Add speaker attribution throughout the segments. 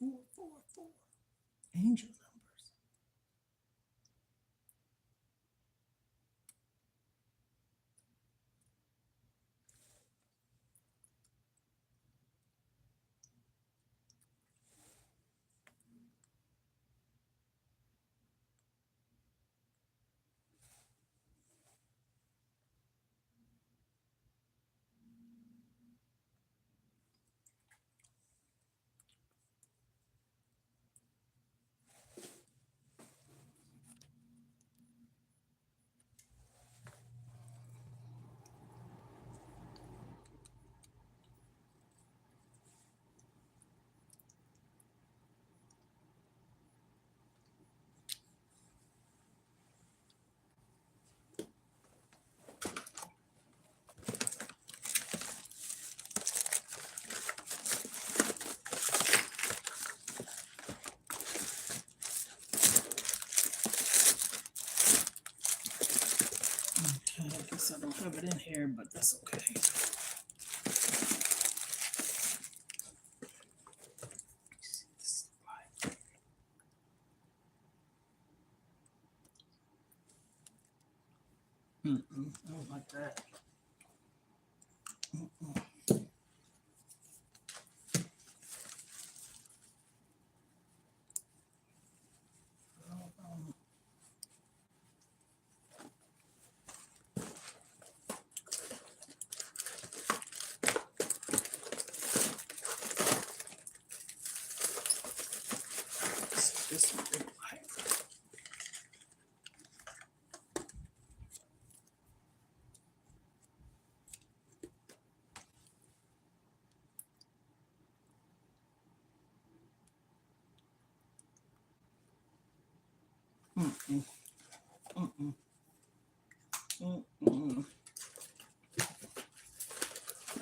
Speaker 1: 444. Angel numbers. Okay, I guess I don't have it in here, but that's okay. I don't like that. This one look like.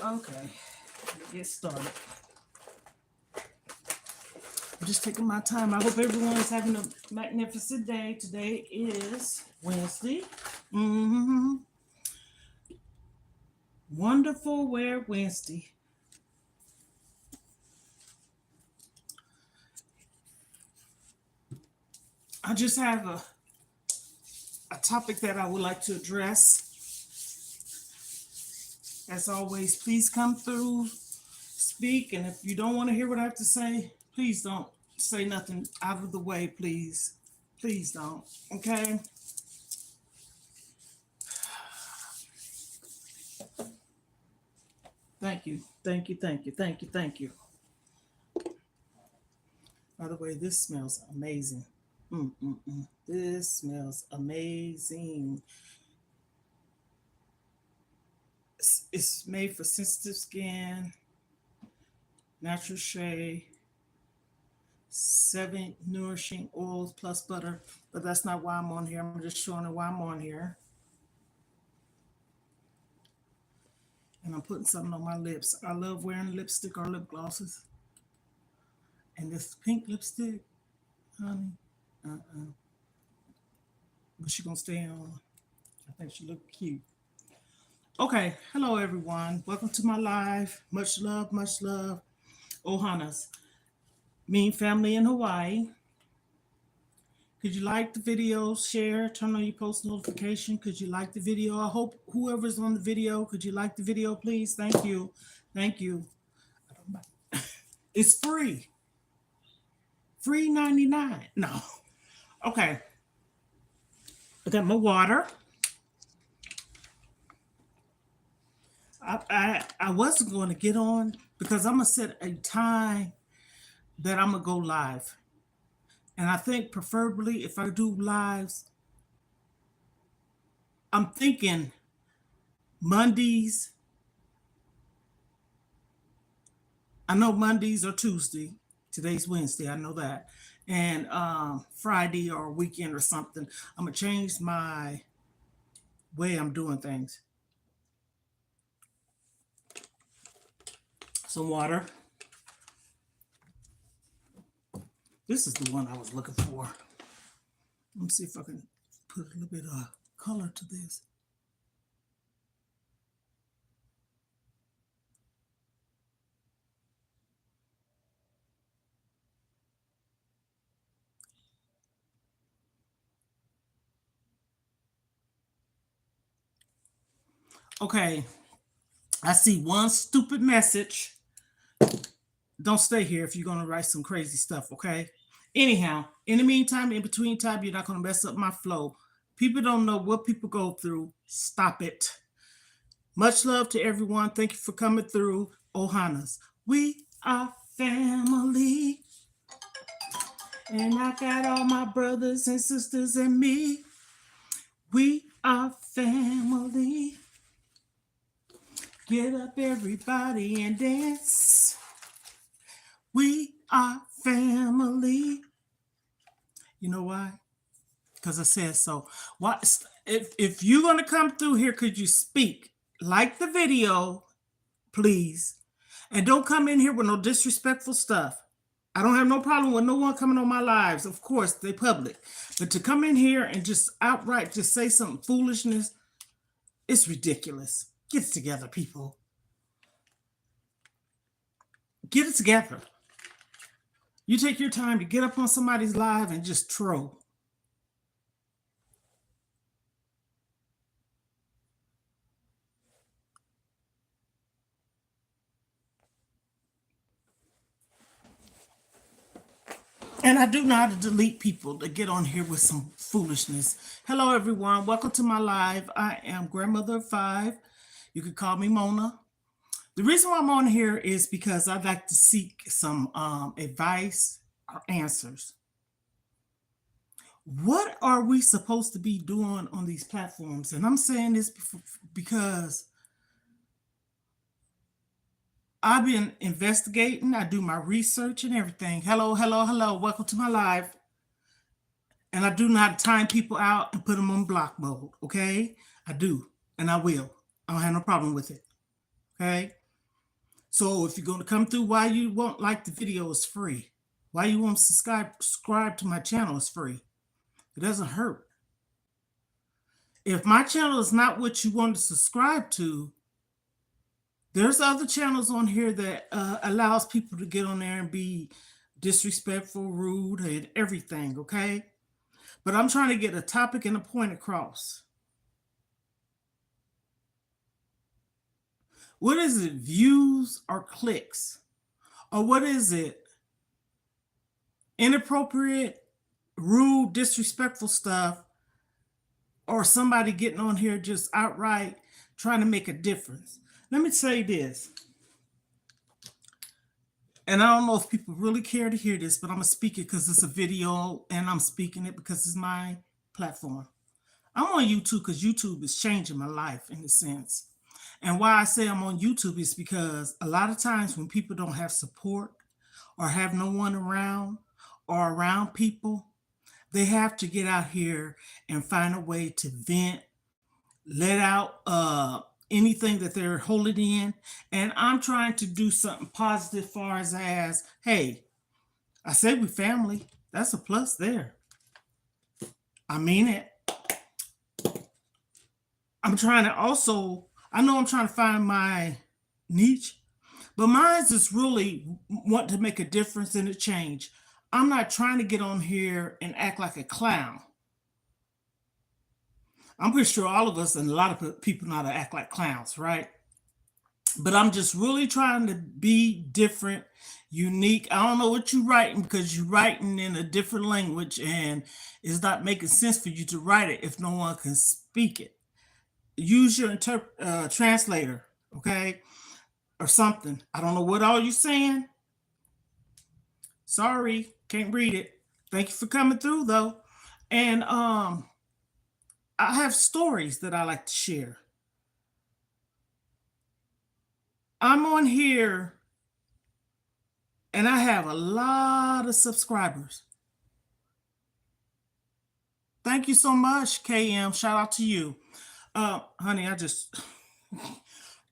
Speaker 1: Okay, let's get started. I'm just taking my time. I hope everyone's having a magnificent day. Today is Wednesday. Wonderful Wear Wednesday. I just have a topic that I would like to address. As always, please come through, speak, and if you don't want to hear what I have to say, please don't say nothing out of the way, please. Please don't, okay? Thank you, thank you, thank you, thank you, thank you. By the way, this smells amazing. This smells amazing. It's made for sensitive skin, natural shea, 7 nourishing oils plus butter. But that's not why I'm on here. I'm just showing you why I'm on here. And I'm putting something on my lips. I love wearing lipstick or lip glosses. And this pink lipstick, honey, but she gonna stay on. I think she look cute. Okay, hello everyone. Welcome to my live. Much love, much love. Ohanas, mean family in Hawaii. Could you like the video, share, turn on your post notification? Could you like the video? I hope whoever's on the video, could you like the video, please? Thank you. Thank you. It's free. Free 99. No. Okay. I got my water. I wasn't going to get on because I'm going to set a time that I'm going to go live. And I think preferably if I do lives, I'm thinking Mondays. I know Mondays or Tuesday. Today's Wednesday. I know that. And Friday or weekend or something. I'm going to change my way I'm doing things. Some water. This is the one I was looking for. Let me see if I can put a little bit of color to this. Okay, I see one stupid message. Don't stay here if you're going to write some crazy stuff, okay? Anyhow, in the meantime, in between time, you're not going to mess up my flow. People don't know what people go through. Stop it. Much love to everyone. Thank you for coming through. Ohanas. We are family. And I got all my brothers and sisters and me. We are family. Get up, everybody, and dance. We are family. You know why? Because I said so. What if you're gonna come through here, could you speak? Like the video, please. And don't come in here with no disrespectful stuff. I don't have no problem with no one coming on my lives. Of course, they public. But to come in here and just outright just say something foolishness, it's ridiculous. Get it together, people. Get it together. You take your time to get up on somebody's live and just troll. And I do know how to delete people that get on here with some foolishness. Hello, everyone. Welcome to my live. I am grandmother of 5. You could call me Mona. The reason why I'm on here is because I'd like to seek some advice or answers. What are we supposed to be doing on these platforms? And I'm saying this because I've been investigating. I do my research and everything. Hello, hello, hello. Welcome to my live. And I do know how to time people out and put them on block mode. Okay? I do. And I will. I don't have no problem with it. Okay? So if you're going to come through, why you won't like the video is free. Why you won't subscribe to my channel is free. It doesn't hurt. If my channel is not what you want to subscribe to, there's other channels on here that allows people to get on there and be disrespectful, rude, and everything, okay? But I'm trying to get a topic and a point across. What is it, views or clicks? Or what is it? Inappropriate, rude, disrespectful stuff, or somebody getting on here just outright trying to make a difference. Let me say this. And I don't know if people really care to hear this, but I'm going to speak it because it's a video and I'm speaking it because it's my platform. I'm on YouTube because YouTube is changing my life in a sense. And why I say I'm on YouTube is because a lot of times when people don't have support or have no one around or around people, they have to get out here and find a way to vent, let out anything that they're holding in. And I'm trying to do something positive as far as, hey, I say we family. That's a plus there. I mean it. I'm trying to also, I know I'm trying to find my niche, but mine is really want to make a difference and a change. I'm not trying to get on here and act like a clown. I'm pretty sure all of us and a lot of people know how to act like clowns, right? But I'm just really trying to be different, unique. I don't know what you're writing because you're writing in a different language and it's not making sense for you to write it if no one can speak it. Use your translator, okay? Or something. I don't know what all you're saying. Sorry, can't read it. Thank you for coming through though. And I have stories that I like to share. I'm on here and I have a lot of subscribers. Thank you so much, KM. Shout out to you. Honey,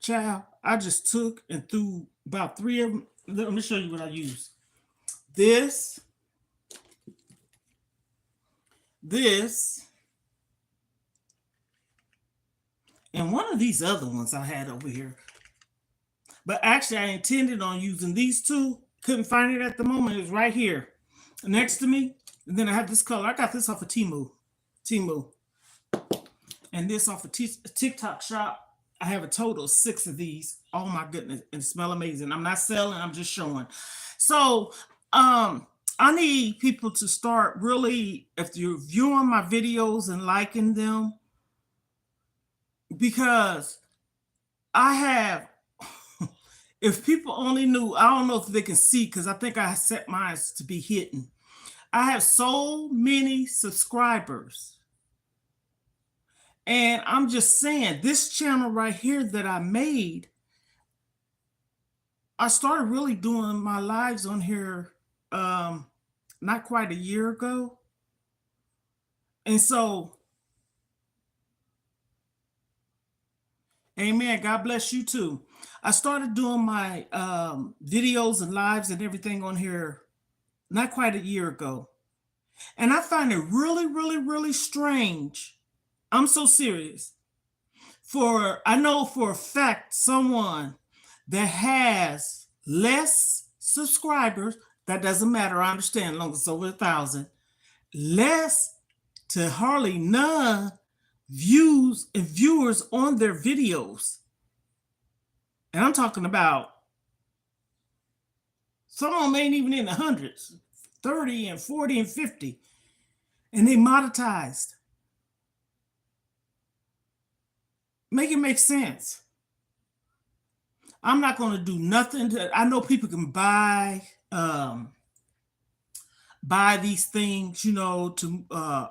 Speaker 1: child, I just took and threw about 3 of them. Let me show you what I use. This, and one of these other ones I had over here. But actually, I intended on using these 2. Couldn't find it at the moment. It was right here next to me. And then I have this color. I got this off of Temu. And this off of TikTok Shop. I have a total of 6 of these. Oh my goodness, and smell amazing. I'm not selling, I'm just showing. So, I need people to start really, if you're viewing my videos and liking them, because I have, if people only knew, I don't know if they can see because I think I set mine to be hidden. I have so many subscribers. And I'm just saying, this channel right here that I made, I started really doing my lives on here not quite a year ago. And so, amen. God bless you too. I started doing my videos and lives and everything on here not quite a year ago. And I find it really, really, really strange. I'm so serious. I know for a fact someone that has less subscribers, that doesn't matter. I understand, as long as it's over 1,000, less to hardly none views and viewers on their videos. And I'm talking about some of them ain't even in the hundreds, 30 and 40 and 50, and they monetized. Make it make sense. I'm not going to do nothing I know people can buy these things, to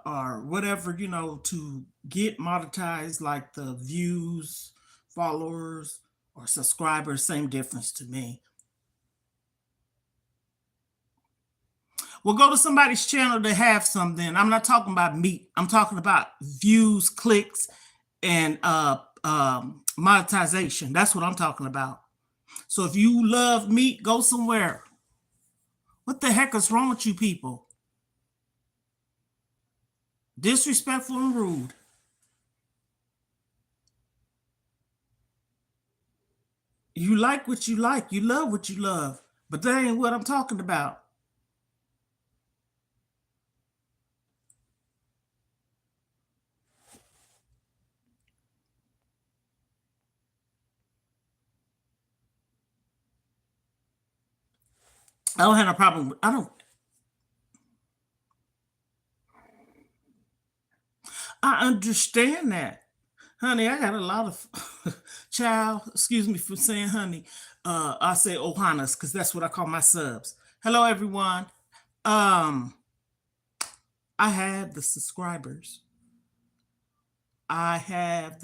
Speaker 1: or whatever, to get monetized, like the views, followers, or subscribers. Same difference to me. We'll go to somebody's channel to have something. I'm not talking about meat. I'm talking about views, clicks, and monetization. That's what I'm talking about. So if you love meat, go somewhere. What the heck is wrong with you people? Disrespectful and rude. You like what you like. You love what you love. But that ain't what I'm talking about. I don't have a problem. I understand that. Honey, I got a lot of child, excuse me for saying honey. I say Ohanas because that's what I call my subs. Hello, everyone. Um, I have the subscribers. I have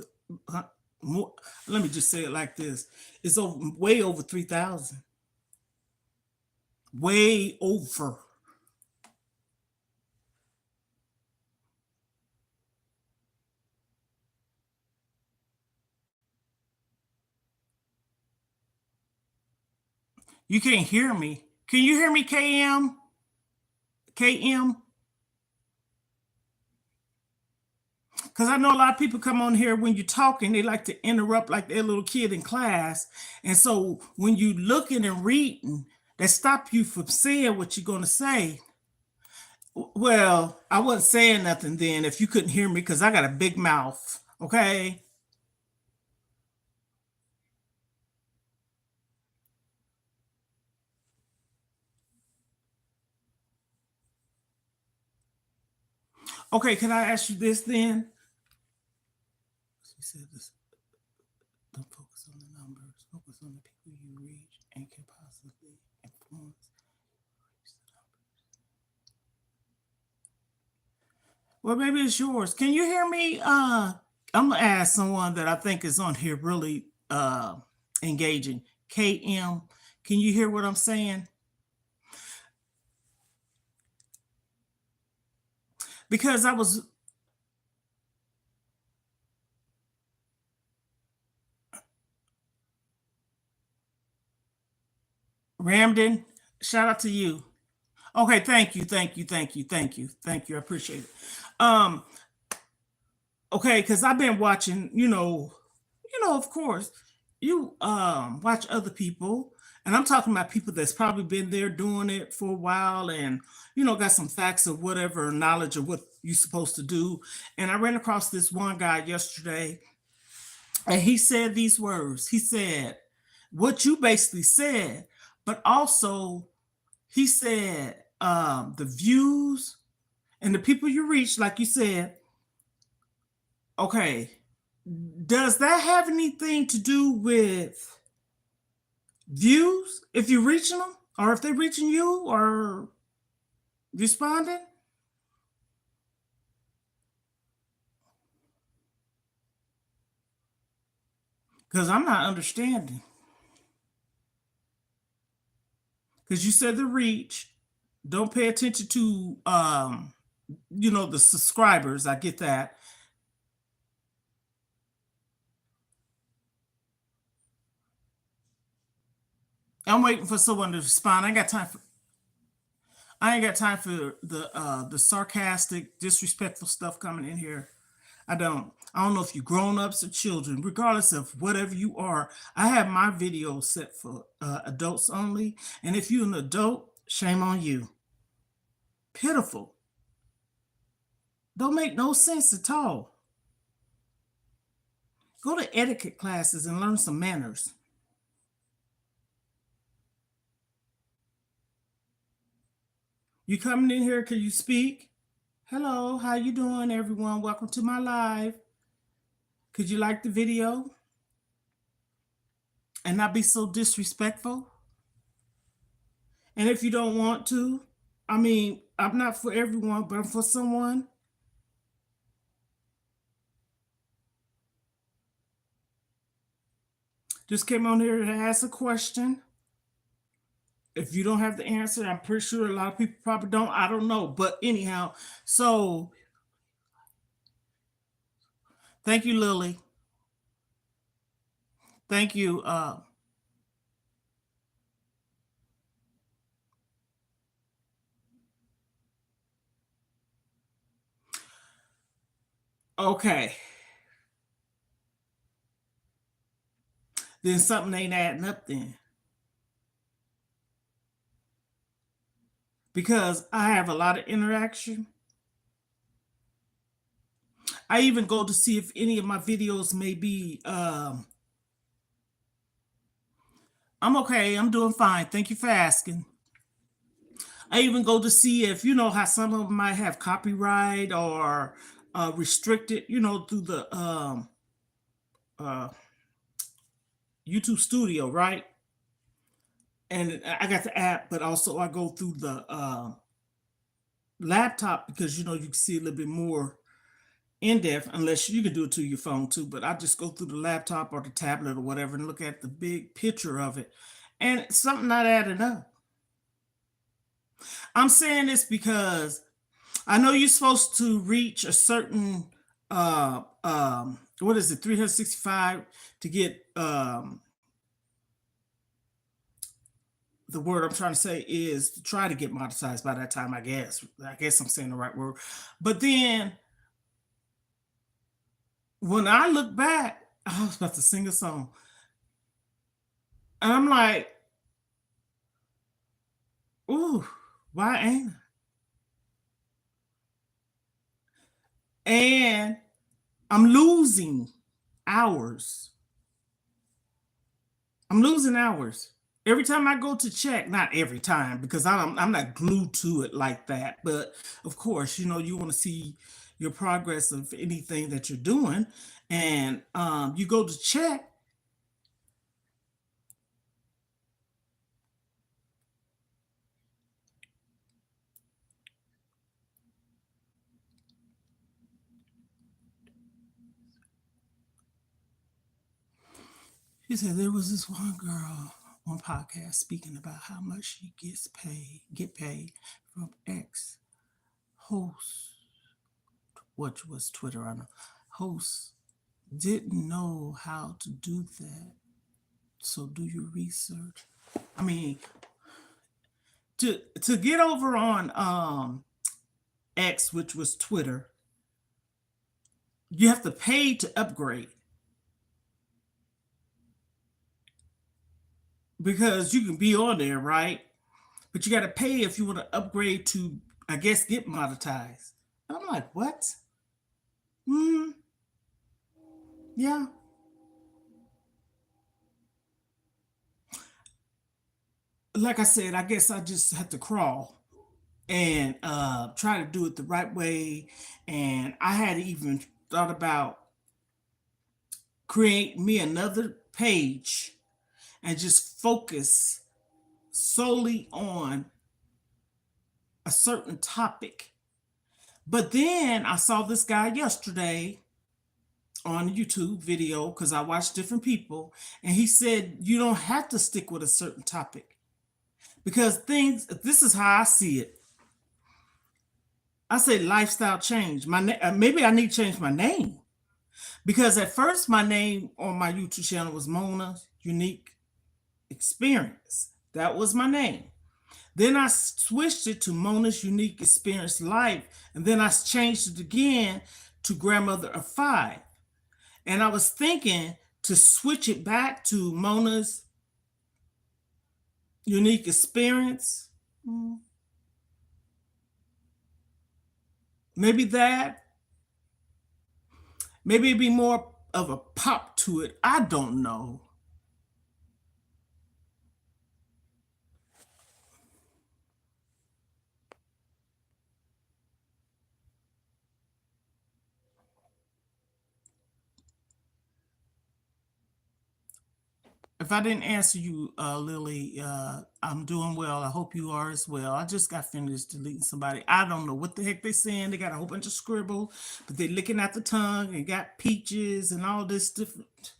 Speaker 1: more. Let me just say it like this: it's way over 3,000. Way over. You can't hear me. Can you hear me, KM? KM? Because I know a lot of people come on here when you're talking, they like to interrupt like they're a little kid in class. And so when you looking and reading, they stop you from saying what you're going to say. Well, I wasn't saying nothing then if you couldn't hear me because I got a big mouth. Okay. Okay, can I ask you this then? She said this. Don't focus on the numbers. Focus on the people you reach and can possibly influence. Well, maybe it's yours. Can you hear me? I'm gonna ask someone that I think is on here really engaging. KM, can you hear what I'm saying? Because I was Ramden, shout out to you. Okay, thank you, thank you, thank you, thank you, thank you. I appreciate it. Um, okay, because I've been watching, of course, you watch other people, and I'm talking about people that's probably been there doing it for a while and got some facts of whatever knowledge of what you're supposed to do. And I ran across this one guy yesterday, And he said these words. He said what you basically said, but also he said the views and the people you reach, like you said, okay, does that have anything to do with views? If you're reaching them, or if they're reaching you, or responding? Because I'm not understanding. Because you said the reach, don't pay attention to the subscribers. I get that. I'm waiting for someone to respond. I ain't got time for the sarcastic, disrespectful stuff coming in here. I don't. I don't know if you're grown-ups or children, regardless of whatever you are. I have my video set for adults only. And if you're an adult, shame on you. Pitiful. Don't make no sense at all. Go to etiquette classes and learn some manners. You coming in here? Can you speak? Hello, how you doing, everyone? Welcome to my live. Could you like the video and not be so disrespectful? And if you don't want to, I mean, I'm not for everyone, but I'm for someone. Just came on here to ask a question. If you don't have the answer, I'm pretty sure a lot of people probably don't. I don't know. But anyhow, so thank you, Lily. Thank you. Okay. Then something ain't adding up then. Because I have a lot of interaction. I even go to see if any of my videos may be I'm okay. I'm doing fine. Thank you for asking. I even go to see if you know how some of them might have copyright or restricted, through the uh, YouTube Studio, right? And I got the app, but also I go through the laptop because you can see a little bit more in depth, unless you can do it to your phone too. But I just go through the laptop or the tablet or whatever and look at the big picture of it, and it's something not adding up. I'm saying this because I know you're supposed to reach a certain what is it, 365 to get the word I'm trying to say is to try to get monetized by that time, I guess. I guess I'm saying the right word. But then when I look back, I was about to sing a song. And I'm like, ooh, why ain't I? And I'm losing hours. I'm losing hours. Every time I go to check, not every time because I'm not glued to it like that, but of course, you want to see your progress of anything that you're doing, and you go to check. He said there was this one girl on podcast speaking about how much she get paid from ex hosts, which was Twitter. I know hosts didn't know how to do that. So do your research. I mean, to get over on X, which was Twitter, you have to pay to upgrade because you can be on there, right? But you got to pay if you want to upgrade to, I guess, get monetized. And I'm like, what? Hmm. Yeah. like I said, I guess I just had to crawl and try to do it the right way. And I had even thought about create me another page and just focus solely on a certain topic. But then I saw this guy yesterday on a YouTube video because I watch different people, and he said you don't have to stick with a certain topic because things. This is how I see it. I say lifestyle change. Maybe I need to change my name because at first my name on my YouTube channel was Mona Unique Experience. That was my name. Then I switched it to Mona's Unique Experience Life, and then I changed it again to Grandmother of Five. And I was thinking to switch it back to Mona's Unique Experience. Maybe that. Maybe it'd be more of a pop to it. I don't know. If I didn't answer you, Lily, I'm doing well. I hope you are as well. I just got finished deleting somebody. I don't know what the heck they're saying. They got a whole bunch of scribble, but they're licking at the tongue and got peaches and all this different.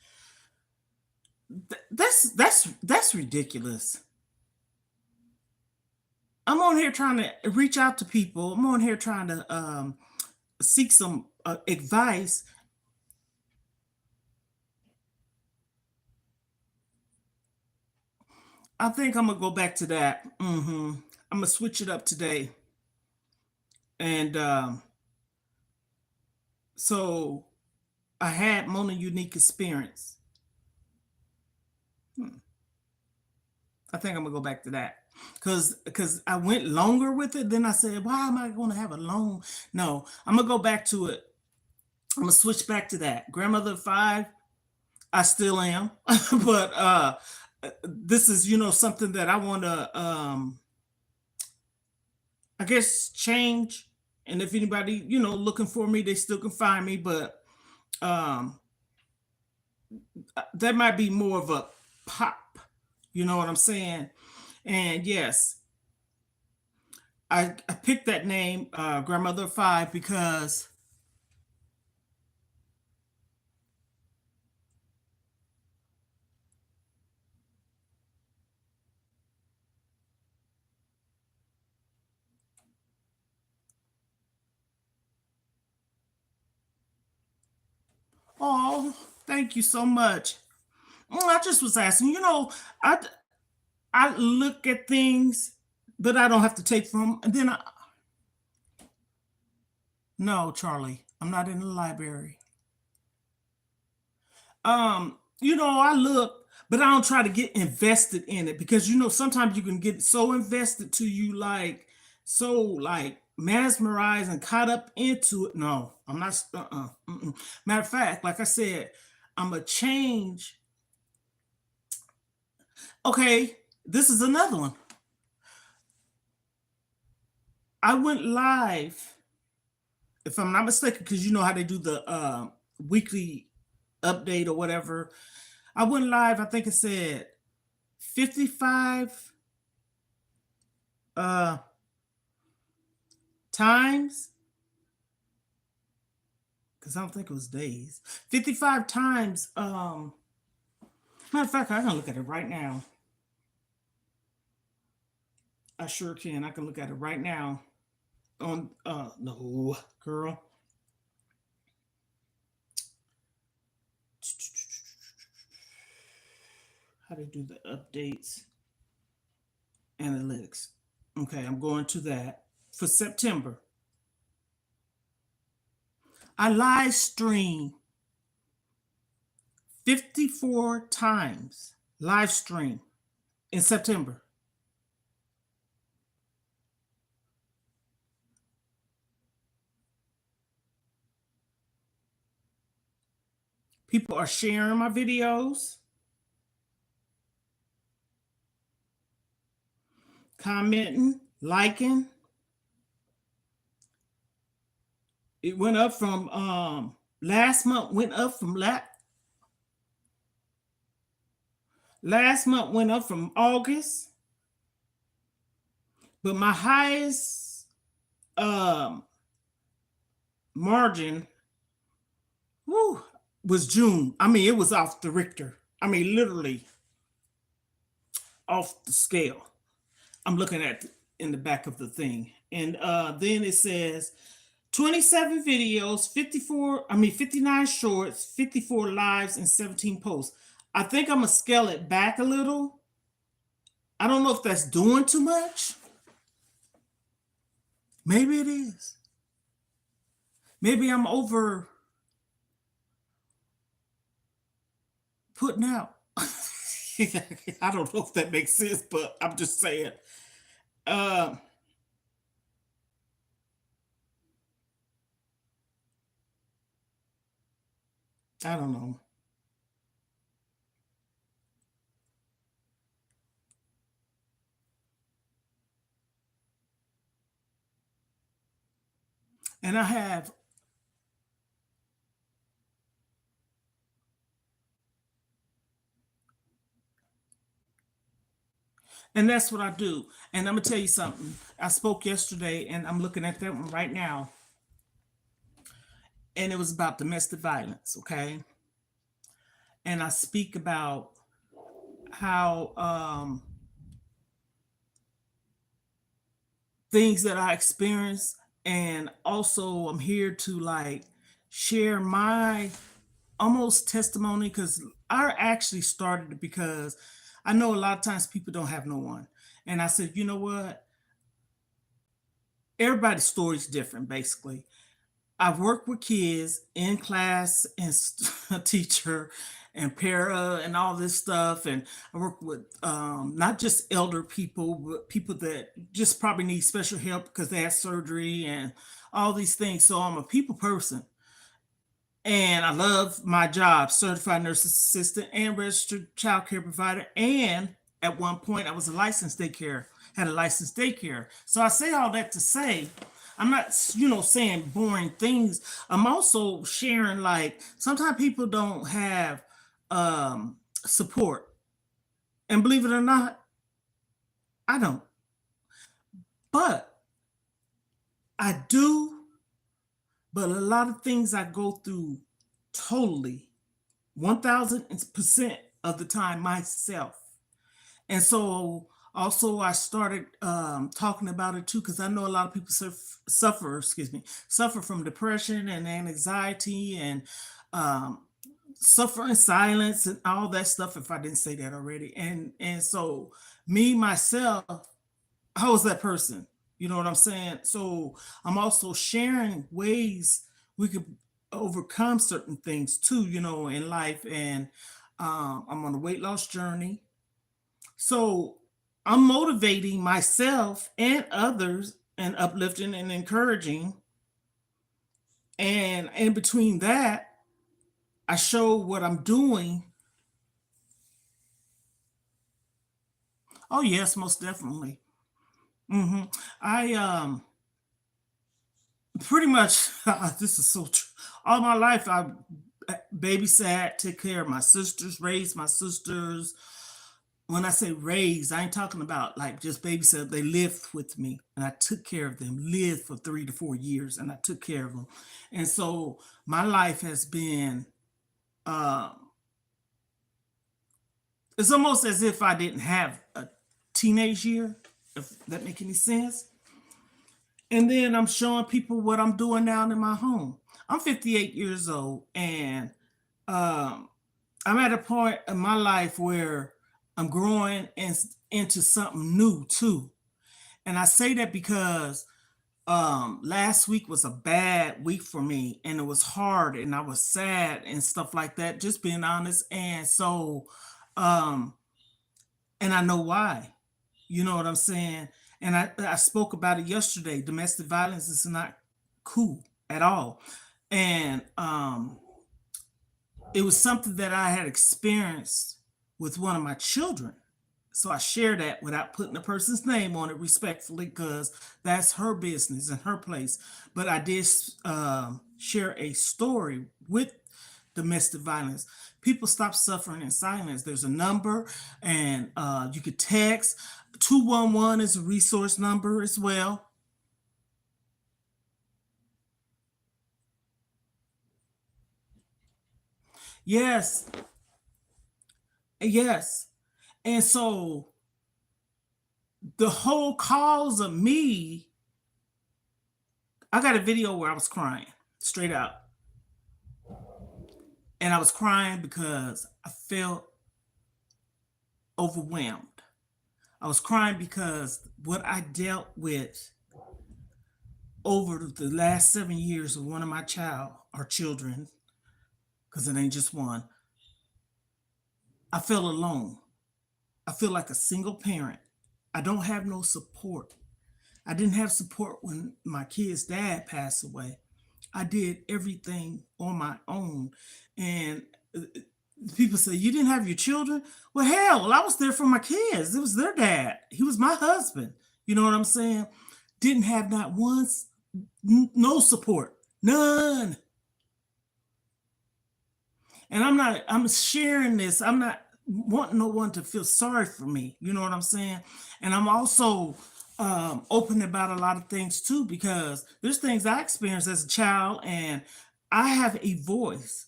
Speaker 1: That's ridiculous. I'm on here trying to reach out to people. I'm on here trying to seek some advice. I think I'm gonna go back to that. I'm gonna switch it up today, and so I had Mona Unique Experience. I think I'm gonna go back to that because I went longer with it. Then I said, why am I going to have a long? No, I'm gonna go back to it. I'm gonna switch back to that. Grandmother of Five. I still am, but this is something that I want to I guess change. And if anybody looking for me, they still can find me. But um, that might be more of a pop. You know what I'm saying? And yes, I picked that name, Grandmother of Five, because oh, thank you so much. I just was asking. I I look at things, but I don't have to take from. And then no, Charlie, I'm not in the library. I look, but I don't try to get invested in it because sometimes you can get so invested to you like so like mesmerized and caught up into it. No, I'm not. Mm-mm. Matter of fact, like I said, I'm a change. Okay, this is another one. I went live, if I'm not mistaken, because you know how they do the weekly update or whatever. I went live. I think it said 55 uh times because I don't think it was days. 55 times. Matter of fact, I can look at it right now. I sure can. I can look at it right now. On no, girl. How to do the updates, analytics. Okay, I'm going to that for September. I live stream 54 times. Live stream in September. People are sharing my videos. commenting, liking. It went up from last month went up from last month went up from August, but my highest um margin, whew, was June. I mean, it was off the Richter. I mean, literally off the scale. I'm looking at in the back of the thing. And then it says 27 videos, 59 shorts, 54 lives, and 17 posts. I think I'm gonna scale it back a little. I don't know if that's doing too much. Maybe it is. Maybe I'm over putting out. I don't know if that makes sense, but I'm just saying. Uh, I don't know. And I have, and that's what I do. And I'm gonna tell you something. I spoke yesterday, and I'm looking at that one right now, and it was about domestic violence. Okay, and I speak about how things that I experienced, and also I'm here to like share my almost testimony because I actually started it because I know a lot of times people don't have no one. And I said, you know what? Everybody's story is different, basically. I've worked with kids in class and a teacher and para and all this stuff. And I work with not just elder people, but people that just probably need special help because they had surgery and all these things. So I'm a people person. And I love my job, certified nurse assistant and registered child care provider. And at one point, I was a licensed daycare, had a licensed daycare. So I say all that to say, I'm not, saying boring things. I'm also sharing like sometimes people don't have support. And believe it or not, I don't. But I do, but a lot of things I go through totally 1000% of the time myself. And so also I started talking about it too because I know a lot of people suffer from depression and anxiety and um, suffer in silence and all that stuff. If I didn't say that already, and so me myself, I was that person. You know what I'm saying? So I'm also sharing ways we could overcome certain things too, in life. And I'm on a weight loss journey. So I'm motivating myself and others and uplifting and encouraging. And in between that, I show what I'm doing. Oh yes, most definitely. hmm I pretty much this is so true. All my life I babysat, took care of my sisters, raised my sisters. When I say raised, I ain't talking about like just babysit. They lived with me and I took care of them, lived for 3 to 4 years and I took care of them. And so my life has been, uh, it's almost as if I didn't have a teenage year, if that make any sense. And then I'm showing people what I'm doing now in my home. I'm 58 years old and um, I'm at a point in my life where I'm growing into something new too. And I say that because last week was a bad week for me and it was hard and I was sad and stuff like that, just being honest. And so um and I know why. You know what I'm saying? And I spoke about it yesterday. Domestic violence is not cool at all. And it was something that I had experienced with one of my children. So I share that without putting the person's name on it respectfully because that's her business and her place. But I did share a story with domestic violence. People stop suffering in silence. There's a number, and you could text. 211 is a resource number as well. Yes, yes. And so the whole cause of me, I got a video where I was crying straight out. And I was crying because I felt overwhelmed. I was crying because what I dealt with over the last 7 years of one of my children, because it ain't just one, I felt alone. I feel like a single parent. I don't have no support. I didn't have support when my kid's dad passed away. I did everything on my own. And people say, you didn't have your children? Well, hell, I was there for my kids. It was their dad. He was my husband. You know what I'm saying? Didn't have not once, no support, none. And I'm sharing this. I'm not wanting no one to feel sorry for me. You know what I'm saying? And I'm also open about a lot of things too, because there's things I experienced as a child and I have a voice.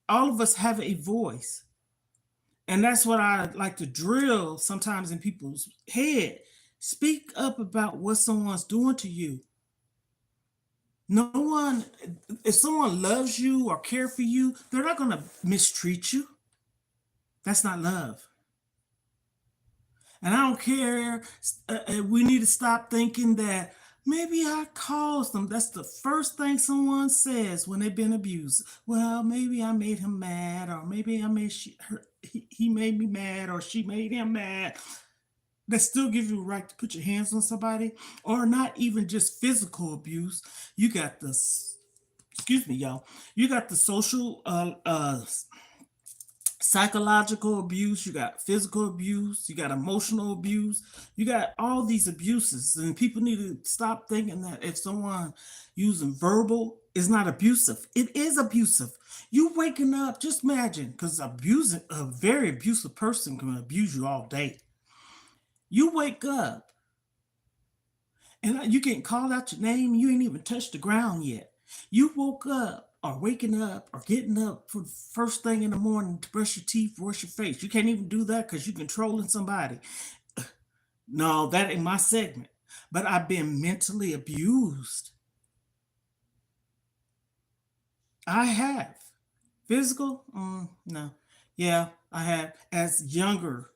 Speaker 1: All of us have a voice. And that's what I like to drill sometimes in people's head. Speak up about what someone's doing to you. No one, if someone loves you or care for you, they're not going to mistreat you. That's not love. And I don't care. We need to stop thinking that maybe I caused them. That's the first thing someone says when they've been abused. Well, maybe I made him mad, or maybe I made he made me mad, or she made him mad. That still gives you a right to put your hands on somebody, or not even just physical abuse. You got this. Excuse me, y'all. You got the social psychological abuse, you got physical abuse, you got emotional abuse, you got all these abuses. And people need to stop thinking that if someone using verbal is not abusive, it is abusive. You waking up, just imagine, because abusing a very abusive person can abuse you all day. You wake up and you getting called out your name, you ain't even touched the ground yet. You woke up or waking up or getting up for the first thing in the morning to brush your teeth, wash your face. You can't even do that because you're controlling somebody. No, that ain't my segment. But I've been mentally abused. I have. Physical? No. Yeah, I have as younger.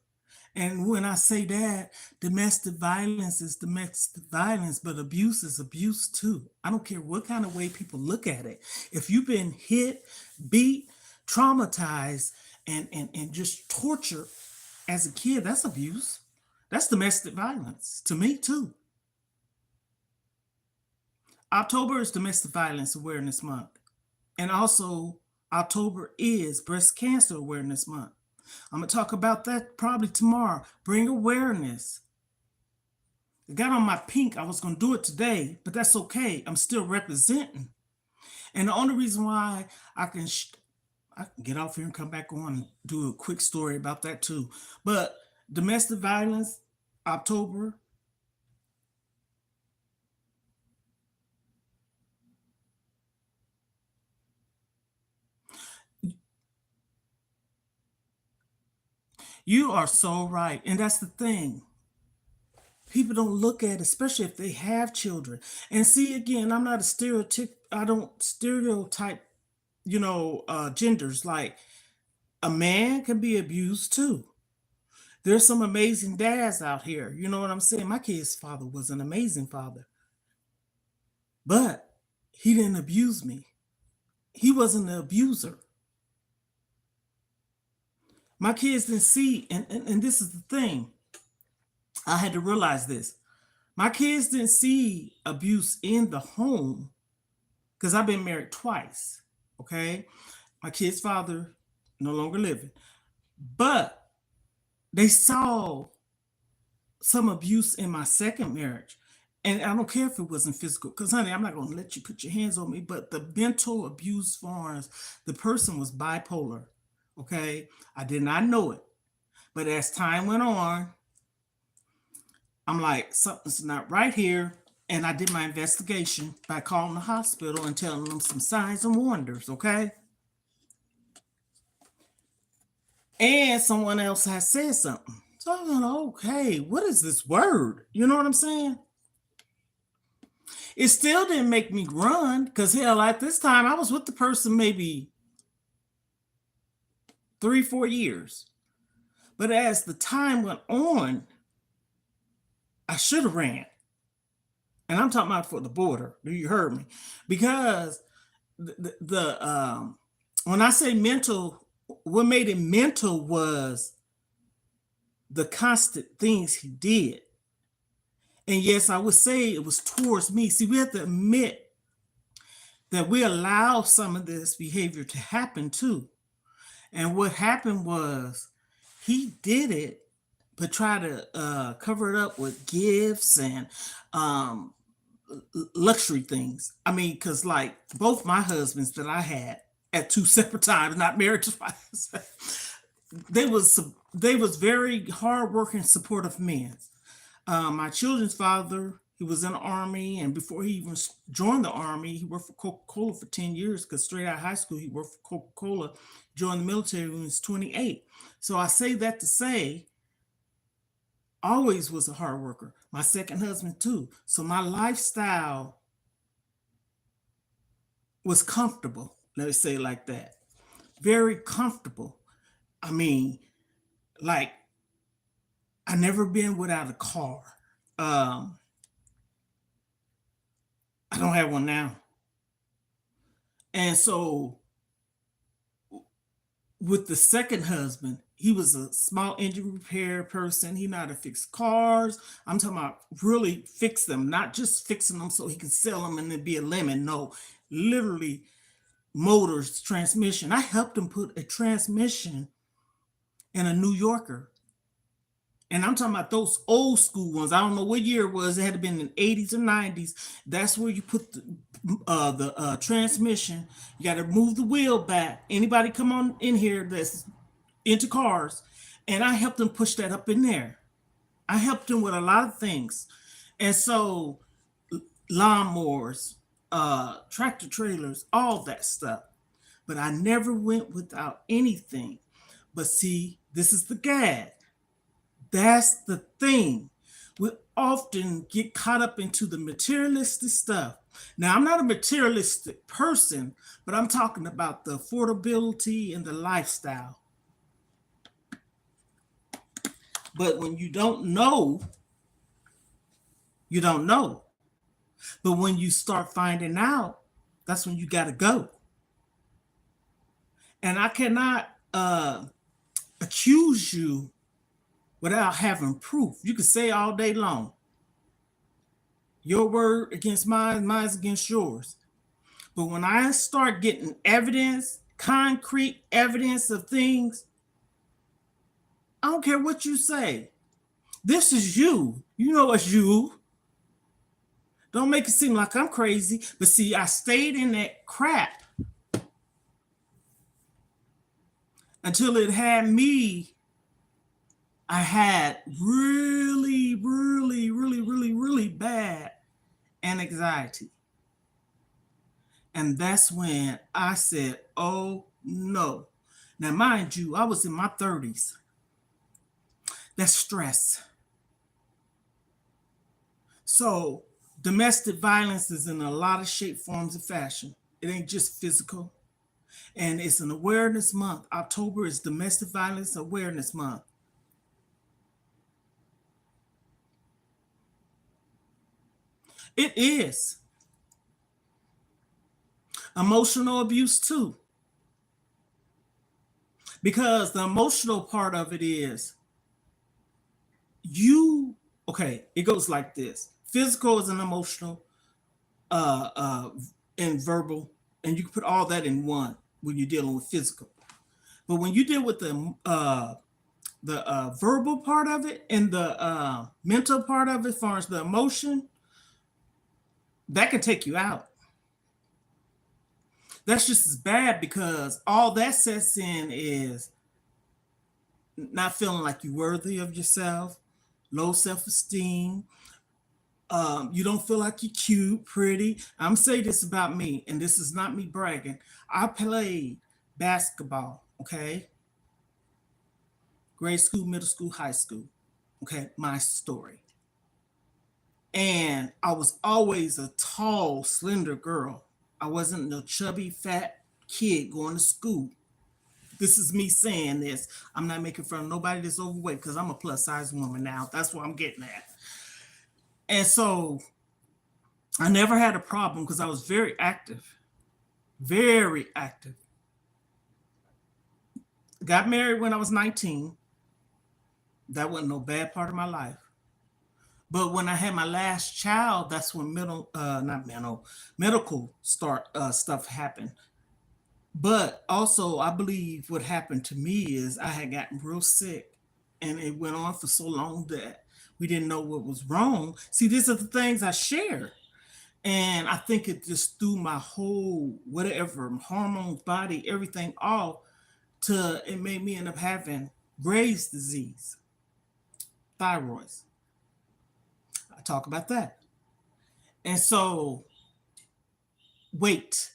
Speaker 1: And when I say that, domestic violence is domestic violence, but abuse is abuse too. I don't care what kind of way people look at it. If you've been hit, beat, traumatized, and just tortured as a kid, that's abuse. That's domestic violence to me too. October is Domestic Violence Awareness Month. And also, October is Breast Cancer Awareness Month. I'm going to talk about that probably tomorrow. Bring awareness. I got on my pink. I was going to do it today, but that's okay. I'm still representing. And the only reason why I can get off here and come back on and do a quick story about that too. But domestic violence, October. You are so right. And that's the thing. People don't look at, especially if they have children. And see, again, I'm not a stereotype. I don't stereotype, genders. Like a man can be abused too. There's some amazing dads out here. You know what I'm saying? My kid's father was an amazing father, but he didn't abuse me. He wasn't an abuser. My kids didn't see, and this is the thing. I had to realize this. My kids didn't see abuse in the home because I've been married twice. Okay. My kid's father no longer living. But they saw some abuse in my second marriage. And I don't care if it wasn't physical, because honey, I'm not going to let you put your hands on me. But the mental abuse forms, the person was bipolar. Okay. I did not know it. But as time went on, I'm like, something's not right here. And I did my investigation by calling the hospital and telling them some signs and wonders. Okay. And someone else has said something. So I'm like, okay, what is this word? You know what I'm saying? It still didn't make me run, because hell, at this time I was with the person maybe 3-4 years. But as the time went on, I should have ran. And I'm talking about for the border. You heard me. Because when I say mental, what made it mental was the constant things he did. And yes, I would say it was towards me. See, we have to admit that we allow some of this behavior to happen too. And what happened was he did it, but try to cover it up with gifts and luxury things. I mean, because like both my husbands that I had at two separate times, not married twice, they was very hardworking, supportive men. My children's father, he was in the army, and before he even joined the army, he worked for Coca-Cola for 10 years, because straight out of high school, he worked for Coca-Cola, joined the military when he was 28. So I say that to say, always was a hard worker. My second husband too. So my lifestyle was comfortable. Let me say it like that. Very comfortable. I mean, like, I never been without a car. Um, I don't have one now. And so with the second husband, he was a small engine repair person. He knew how to fix cars. I'm talking about really fix them, not just fixing them so he can sell them and then be a lemon. No, literally motors, transmission. I helped him put a transmission in a New Yorker. And I'm talking about those old school ones. I don't know what year it was. It had to been in the 80s or 90s. That's where you put the transmission. You got to move the wheel back. Anybody come on in here that's into cars? And I helped them push that up in there. I helped them with a lot of things. And so lawnmowers, tractor trailers, all that stuff. But I never went without anything. But see, this is the gag. That's the thing. We often get caught up into the materialistic stuff. Now, I'm not a materialistic person, but I'm talking about the affordability and the lifestyle. But when you don't know, you don't know. But when you start finding out, that's when you got to go. And I cannot accuse you without having proof. You can say all day long, your word against mine, mine's against yours. But when I start getting evidence, concrete evidence of things, I don't care what you say. This is you. You know it's you. Don't make it seem like I'm crazy. But see, I stayed in that crap until it had me. I had really, really, really, really, really bad anxiety. And that's when I said, oh no. Now, mind you, I was in my 30s. That's stress. So, domestic violence is in a lot of shape, forms, and fashion. It ain't just physical. And it's an awareness month. October is Domestic Violence Awareness Month. It is. Emotional abuse, too. Because the emotional part of it is you, okay, it goes like this: physical is an emotional, uh, uh, and verbal, and you can put all that in one when you're dealing with physical. But when you deal with the the verbal part of it and the mental part of it, as far as the emotion, that can take you out. That's just as bad because all that sets in is not feeling like you're worthy of yourself, low self-esteem. You don't feel like you're cute, pretty. I'm saying this about me, and this is not me bragging. I played basketball, okay? Grade school, middle school, high school. Okay, my story. And I was always a tall, slender girl. I wasn't no chubby, fat kid going to school. This is me saying this. I'm not making fun of nobody that's overweight because I'm a plus size woman now. That's what I'm getting at. And so I never had a problem because I was very active, very active. Got married when I was 19. That wasn't no bad part of my life. But when I had my last child, that's when not mental, medical start stuff happened. But also, I believe what happened to me is I had gotten real sick, and it went on for so long that we didn't know what was wrong. See, these are the things I share, and I think it just threw my whole whatever hormones, body, everything off. To it made me end up having Graves' disease, thyroids. I talk about that, and so weight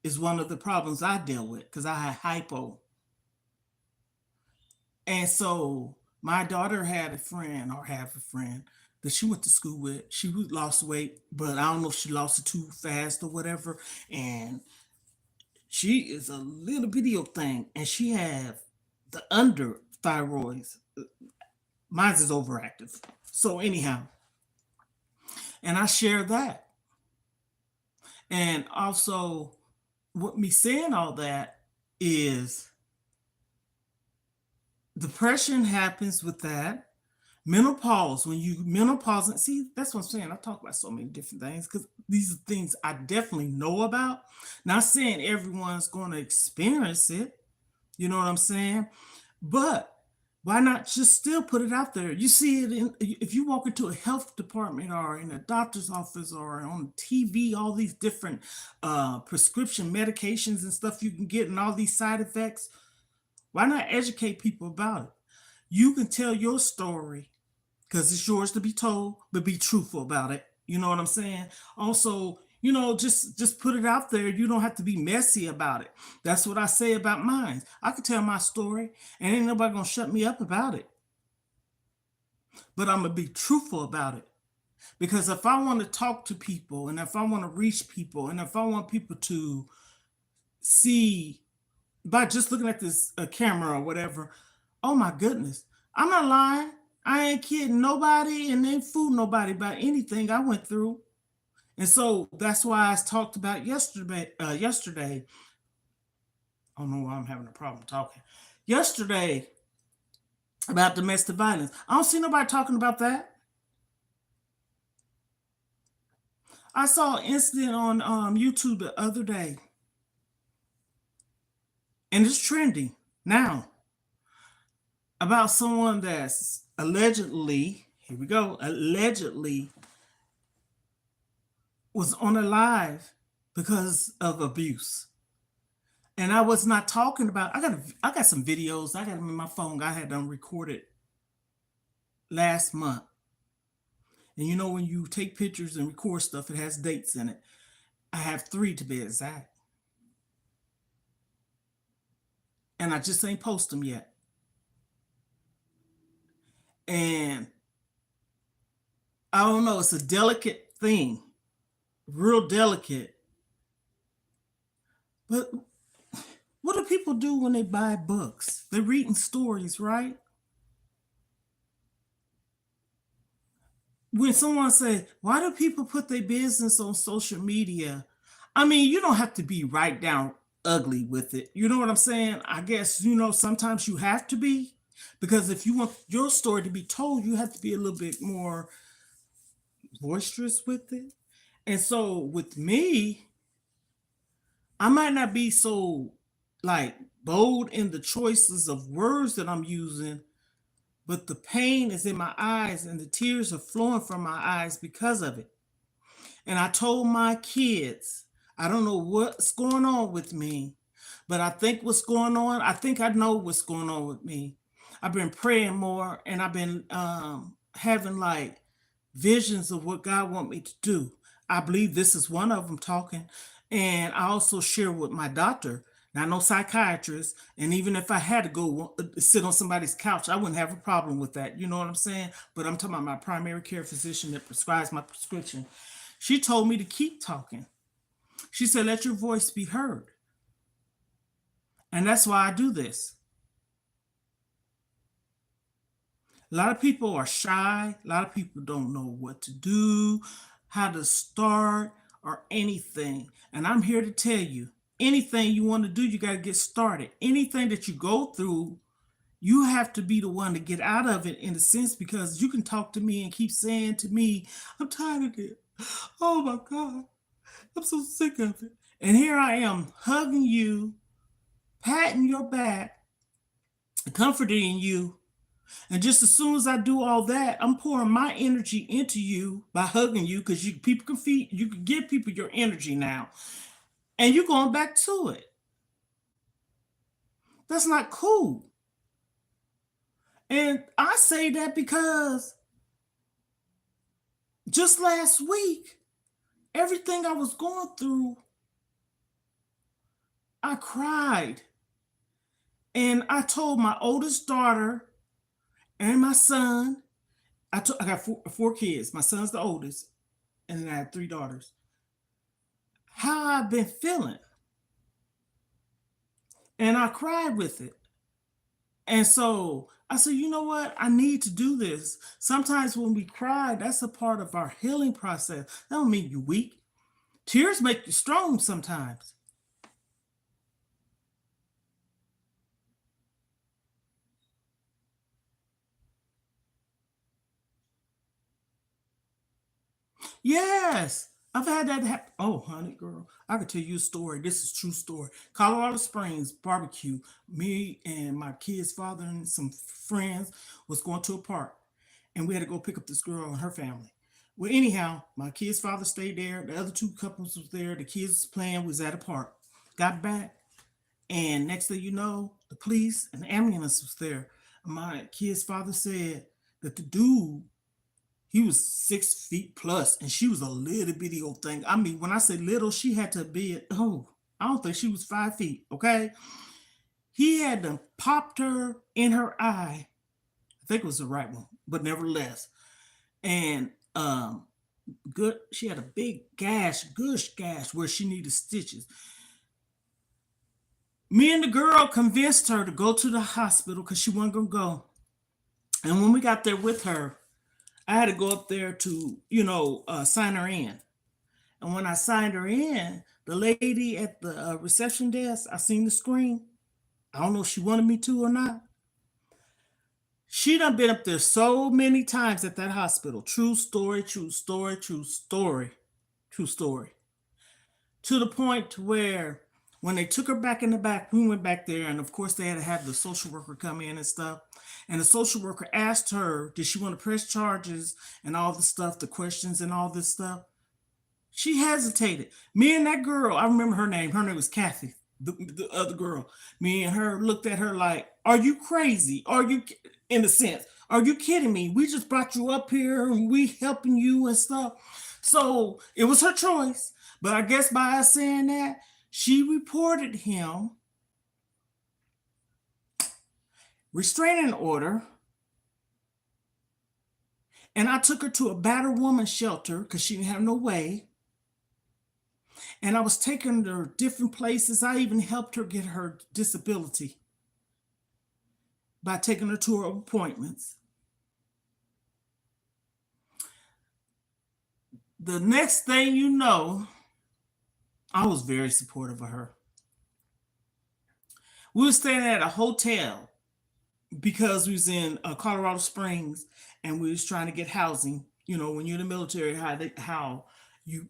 Speaker 1: is one of the problems I deal with because I had hypo. And so my daughter had a friend or have a friend that she went to school with. She lost weight, but I don't know if she lost it too fast or whatever. And she is a little video thing, and she have the under thyroids. Mine's is overactive. So anyhow, and I share that. And also, what me saying all that is depression happens with that. Menopause, when you menopause, and see, that's what I'm saying. I talk about so many different things because these are things I definitely know about. Not saying everyone's going to experience it, you know what I'm saying? But why not just still put it out there? You see it in, if you walk into a health department or in a doctor's office or on TV, all these different prescription medications and stuff you can get and all these side effects. Why not educate people about it? You can tell your story because it's yours to be told, but be truthful about it. You know what I'm saying? Also, just put it out there. You don't have to be messy about it. That's what I say about mine. I can tell my story, and ain't nobody gonna shut me up about it. But I'm gonna be truthful about it. Because if I want to talk to people, and if I want to reach people, and if I want people to see by just looking at this camera or whatever, oh my goodness, I'm not lying. I ain't kidding nobody and ain't fooling nobody about anything I went through. And so that's why I talked about yesterday. Yesterday, I don't know why I'm having a problem talking. Yesterday about domestic violence. I don't see nobody talking about that. I saw an incident on YouTube the other day, and it's trending now about someone that's allegedly, here we go, allegedly was on a live because of abuse. And I was not talking about. I got some videos. I got them in my phone. I had them recorded last month. And you know when you take pictures and record stuff, it has dates in it. I have 3 to be exact. And I just ain't post them yet. And I don't know. It's a delicate thing, real delicate. But what do people do when they buy books? They're reading stories, right? When someone say, "Why do people put their business on social media?" I mean, you don't have to be right down ugly with it. You know what I'm saying? I guess, sometimes you have to be because if you want your story to be told, you have to be a little bit more boisterous with it. And so with me, I might not be so like bold in the choices of words that I'm using, but the pain is in my eyes and the tears are flowing from my eyes because of it. And I told my kids, I don't know what's going on with me, but I think what's going on, I think I know what's going on with me. I've been praying more and I've been having like visions of what God want me to do. I believe this is one of them talking. And I also share with my doctor, not no psychiatrist. And even if I had to go sit on somebody's couch, I wouldn't have a problem with that. You know what I'm saying? But I'm talking about my primary care physician that prescribes my prescription. She told me to keep talking. She said, let your voice be heard. And that's why I do this. A lot of people are shy. A lot of people don't know what to do, how to start, or anything. And I'm here to tell you anything you want to do, you got to get started. Anything that you go through, you have to be the one to get out of it in a sense because you can talk to me and keep saying to me, I'm tired of it. Oh my God, I'm so sick of it. And here I am hugging you, patting your back, comforting you. And just as soon as I do all that, I'm pouring my energy into you by hugging you because people can feed you can give people your energy now. And you're going back to it. That's not cool. And I say that because just last week, everything I was going through, I cried. And I told my oldest daughter and my son, I got four kids. My son's the oldest, and then I have three daughters. How I've been feeling. And I cried with it. And so I said, you know what? I need to do this. Sometimes when we cry, that's a part of our healing process. That don't mean you're weak. Tears make you strong sometimes. Yes. I've had that happen. Oh, honey, girl, I could tell you a story. This is a true story. Colorado Springs barbecue. Me and my kid's father and some friends was going to a park, and we had to go pick up this girl and her family. Well, anyhow, my kid's father stayed there. The other two couples was there. The kids was playing. Was at a park. Got back, and next thing you know, the police and the ambulance was there. My kid's father said that the dude he was 6 feet plus, and she was a little bitty old thing. I mean, when I say little, she had to be I don't think she was 5 feet. Okay, he had to popped her in her eye. I think it was the right one, but nevertheless, and good. She had a big gash, gush gash, where she needed stitches. Me and the girl convinced her to go to the hospital because she wasn't gonna go. And when we got there with her, I had to go up there to, sign her in. And when I signed her in, the lady at the reception desk, I seen the screen. I don't know if she wanted me to or not. She done been up there so many times at that hospital. True story, true story, true story, true story. To the point to where when they took her back in the back, we went back there, and of course they had to have the social worker come in and stuff. And the social worker asked her, did she want to press charges and all the stuff, the questions and all this stuff? She hesitated. Me and that girl, I remember her name. Her name was Kathy, the other girl. Me and her looked at her like, are you crazy? Are you, in a sense, are you kidding me? We just brought you up here and we helping you and stuff. So it was her choice. But I guess by us saying that, she reported him restraining order. And I took her to a battered woman shelter because she didn't have no way. And I was taking her different places. I even helped her get her disability by taking her to her appointments. The next thing you know, I was very supportive of her. We were staying at a hotel because we was in Colorado Springs and we was trying to get housing. You know, when you're in the military, how you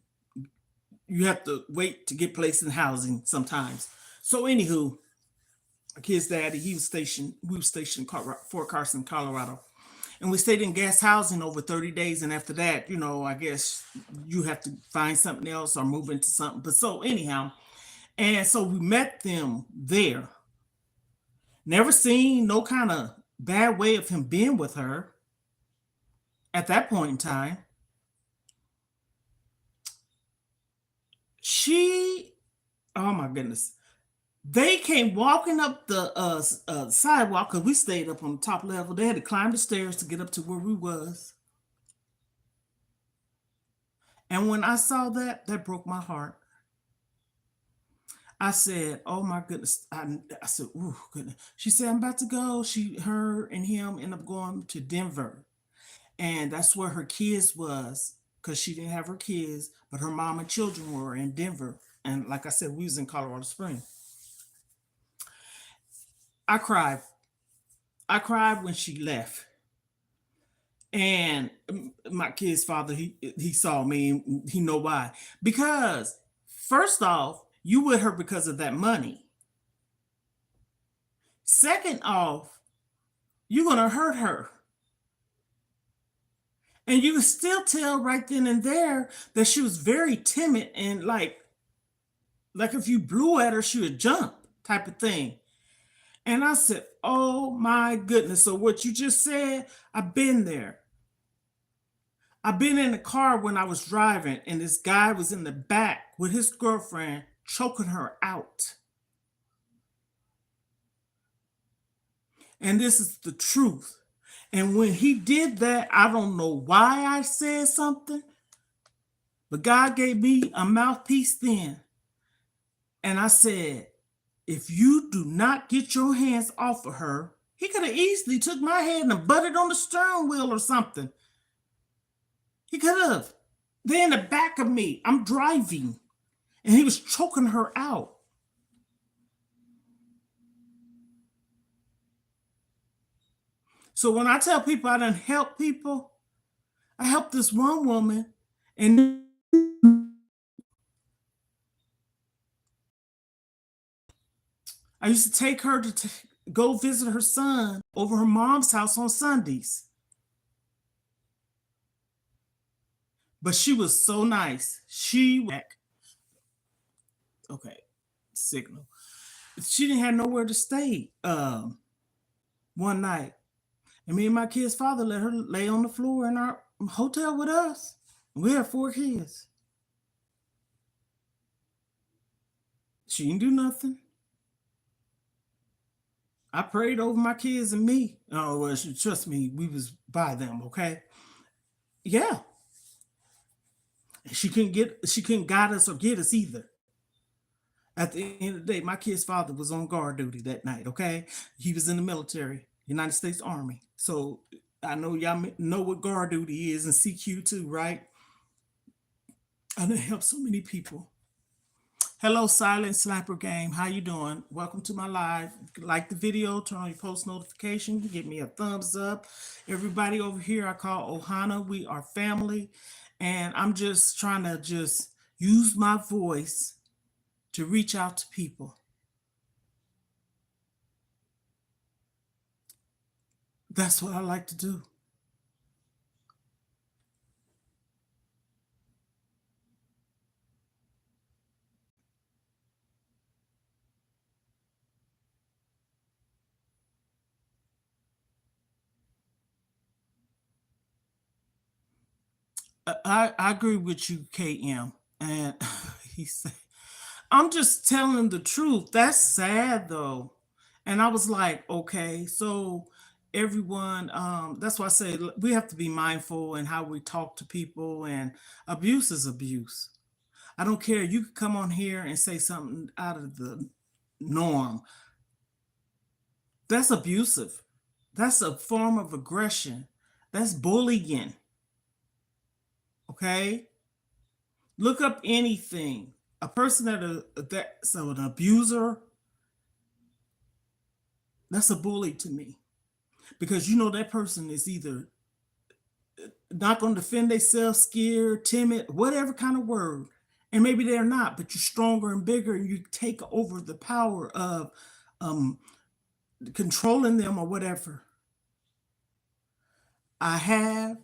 Speaker 1: you have to wait to get placed in housing sometimes. So, anywho, kid's daddy, he was stationed, we were stationed in Fort Carson, Colorado. And we stayed in guest housing over 30 days. And after that, I guess you have to find something else or move into something. But so, anyhow, and so we met them there. Never seen no kind of bad way of him being with her at that point in time. She, oh my goodness. They came walking up the sidewalk because we stayed up on the top level. They had to climb the stairs to get up to where we was. And when I saw that, that broke my heart. I said, "Oh my goodness!" I said, "Ooh, goodness." She said, "I'm about to go." Her, and him end up going to Denver, and that's where her kids was because she didn't have her kids, but her mom and children were in Denver. And like I said, we was in Colorado Springs. I cried. I cried when she left. And my kid's father, he saw me, and he know why. Because first off, you with her because of that money. Second off, you're gonna hurt her. And you can still tell right then and there that she was very timid and like if you blew at her, she would jump type of thing. And I said, "Oh my goodness." So what you just said, I've been there. I've been in the car when I was driving, and this guy was in the back with his girlfriend choking her out. And this is the truth. And when he did that, I don't know why I said something, but God gave me a mouthpiece then. And I said, if you do not get your hands off of her, he could have easily took my hand and butted on the steering wheel or something. He could have. They're in the back of me. I'm driving. And he was choking her out. So when I tell people I done help people, I helped this one woman, and I used to take her to go visit her son over her mom's house on Sundays. But she was so nice. Okay, signal. She didn't have nowhere to stay one night. And me and my kid's father let her lay on the floor in our hotel with us. We have 4 kids. She didn't do nothing. I prayed over my kids and me. Oh, well, trust me, we was by them, okay? Yeah. She couldn't guide us or get us either. At the end of the day, my kid's father was on guard duty that night, okay? He was in the military, United States Army. So I know y'all know what guard duty is and CQ too, right? I done helped so many people. Hello, Silent Sniper Game. How you doing? Welcome to my live. Like the video, turn on your post notification, give me a thumbs up. Everybody over here, I call Ohana. We are family. And I'm just trying to just use my voice to reach out to people. That's what I like to do. I agree with you, KM. And he said, I'm just telling the truth. That's sad though. And I was like, okay, so everyone, that's why I say we have to be mindful in how we talk to people, and abuse is abuse. I don't care. You could come on here and say something out of the norm. That's abusive. That's a form of aggression. That's bullying. Okay? Look up anything. A person that's an abuser, that's a bully to me. Because you know that person is either not going to defend themselves, scared, timid, whatever kind of word. And maybe they're not, but you're stronger and bigger, and you take over the power of um, controlling them or whatever. I have,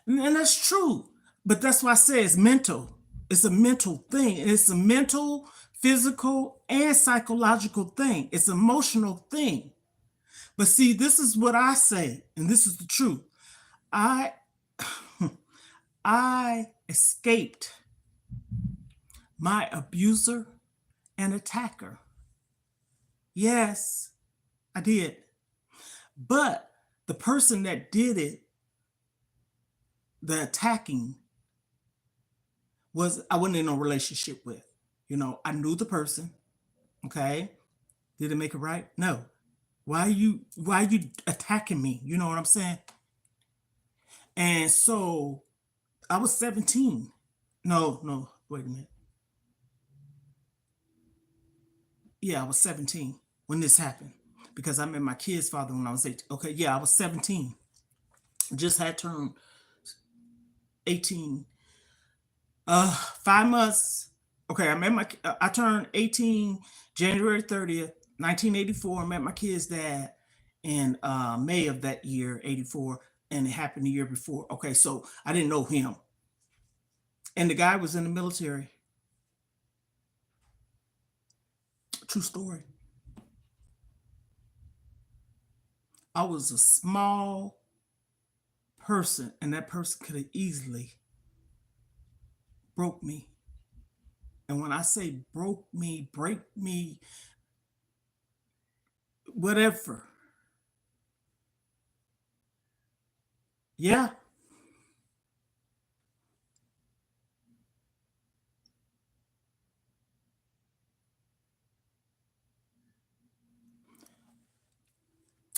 Speaker 1: and that's true. But that's why I say it's mental. It's a mental thing. It's a mental, physical, and psychological thing. It's an emotional thing. But see, this is what I say, and this is the truth. I I escaped my abuser and attacker. Yes, I did. But the person that did it, the attacking, was I wasn't in a relationship with. I knew the person. Okay. Did it make it right? No. Why are you attacking me? You know what I'm saying? And so I was 17. No, no, wait a minute. Yeah, I was 17 when this happened because I met my kid's father when I was 18. Okay, yeah, I was 17. Just had turned 18. 5 months. Okay, I turned 18 January 30th, 1984. I met my kid's dad in May of that year, 84, and it happened the year before. Okay, so I didn't know him. And the guy was in the military. True story. I was a small person, and that person could have easily broke me. And when I say broke me, break me, whatever, yeah,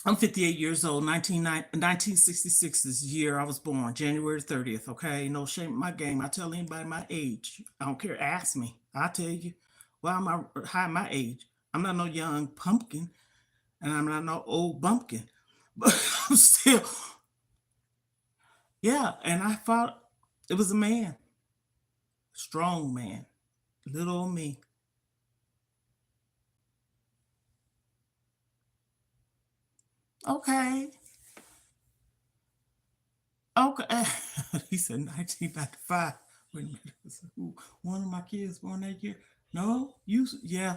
Speaker 1: I'm 58 years old. 1966 is the year I was born, January 30th. Okay, no shame in my game. I tell anybody my age. I don't care. Ask me. I'll tell you. Why am I hiding my age? I'm not no young pumpkin, and I'm not no old bumpkin. But I'm still, yeah. And I thought it was a man, strong man, little old me. Okay, okay. He said 1995. Wait a minute. Who, one of my kids born that year? No, yeah.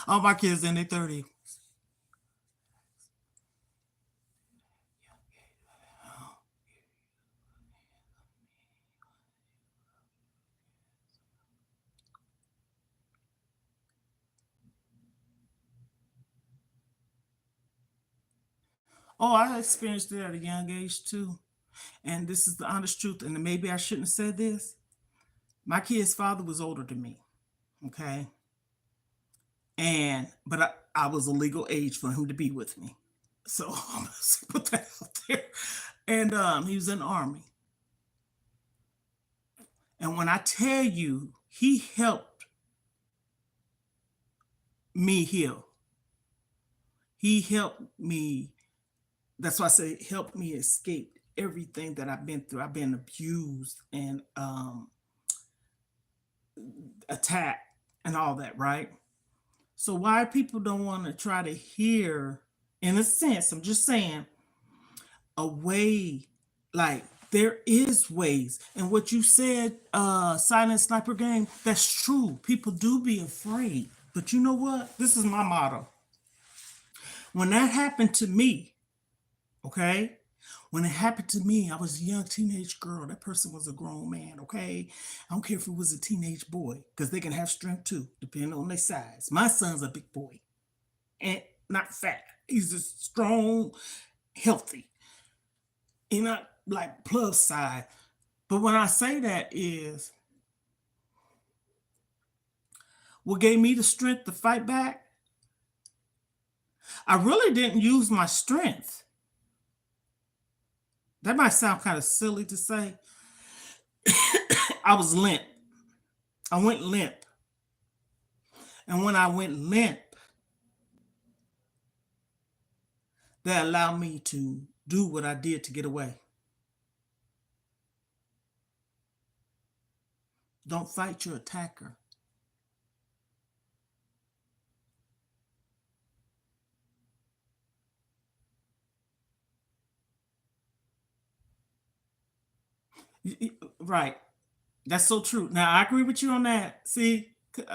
Speaker 1: All my kids in their 30s. Oh, I experienced it at a young age too. And this is the honest truth. And maybe I shouldn't have said this. My kid's father was older than me. Okay. But I was a legal age for him to be with me. So I'm gonna put that out there. And he was in the army. And when I tell you, he helped me heal. He helped me. That's why I say helped me escape everything that I've been through. I've been abused and attacked and all that, right? So why people don't want to try to hear, in a sense, I'm just saying, a way, like there is ways. And what you said, silent sniper game, that's true. People do be afraid. But you know what? This is my motto. When that happened to me, okay? When it happened to me, I was a young teenage girl. That person was a grown man, okay? I don't care if it was a teenage boy, because they can have strength too, depending on their size. My son's a big boy and not fat. He's just strong, healthy. He's not like plus size. But when I say that is what gave me the strength to fight back, I really didn't use my strength. That might sound kind of silly to say. I was limp. I went limp. And when I went limp, that allowed me to do what I did to get away. Don't fight your attacker. Right. That's so true. Now I agree with you on that. See,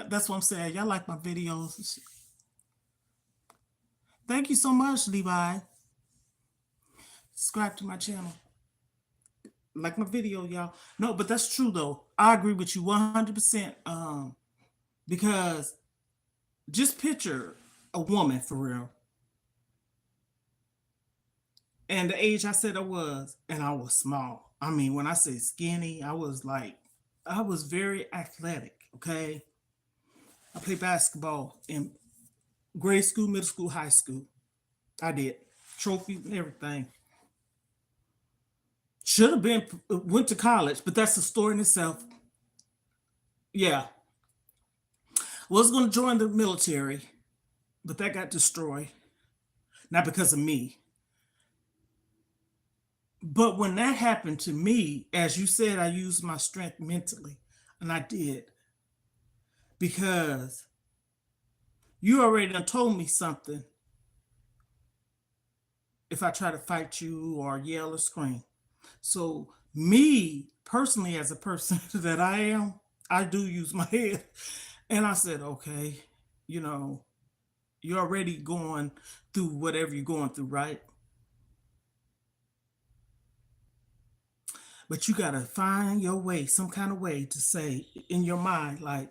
Speaker 1: that's what I'm saying. Y'all like my videos. Thank you so much, Levi. Subscribe to my channel. Like my video, y'all. No, but that's true though. I agree with you 100%. Because just picture a woman for real. And the age I said I was, and I was small. I mean, when I say skinny, I was very athletic. Okay, I played basketball in grade school, middle school, high school. I did trophies and everything. Should have been went to college, but that's a story in itself. Yeah, was going to join the military, but that got destroyed. Not because of me, but when that happened to me, as you said, I used my strength mentally, and I did because you already done told me something if I try to fight you or yell or scream. So, me personally, as a person that I am, I do use my head. And I said, okay, you know, you're already going through whatever you're going through, right? But you got to find your way, some kind of way to say in your mind, like,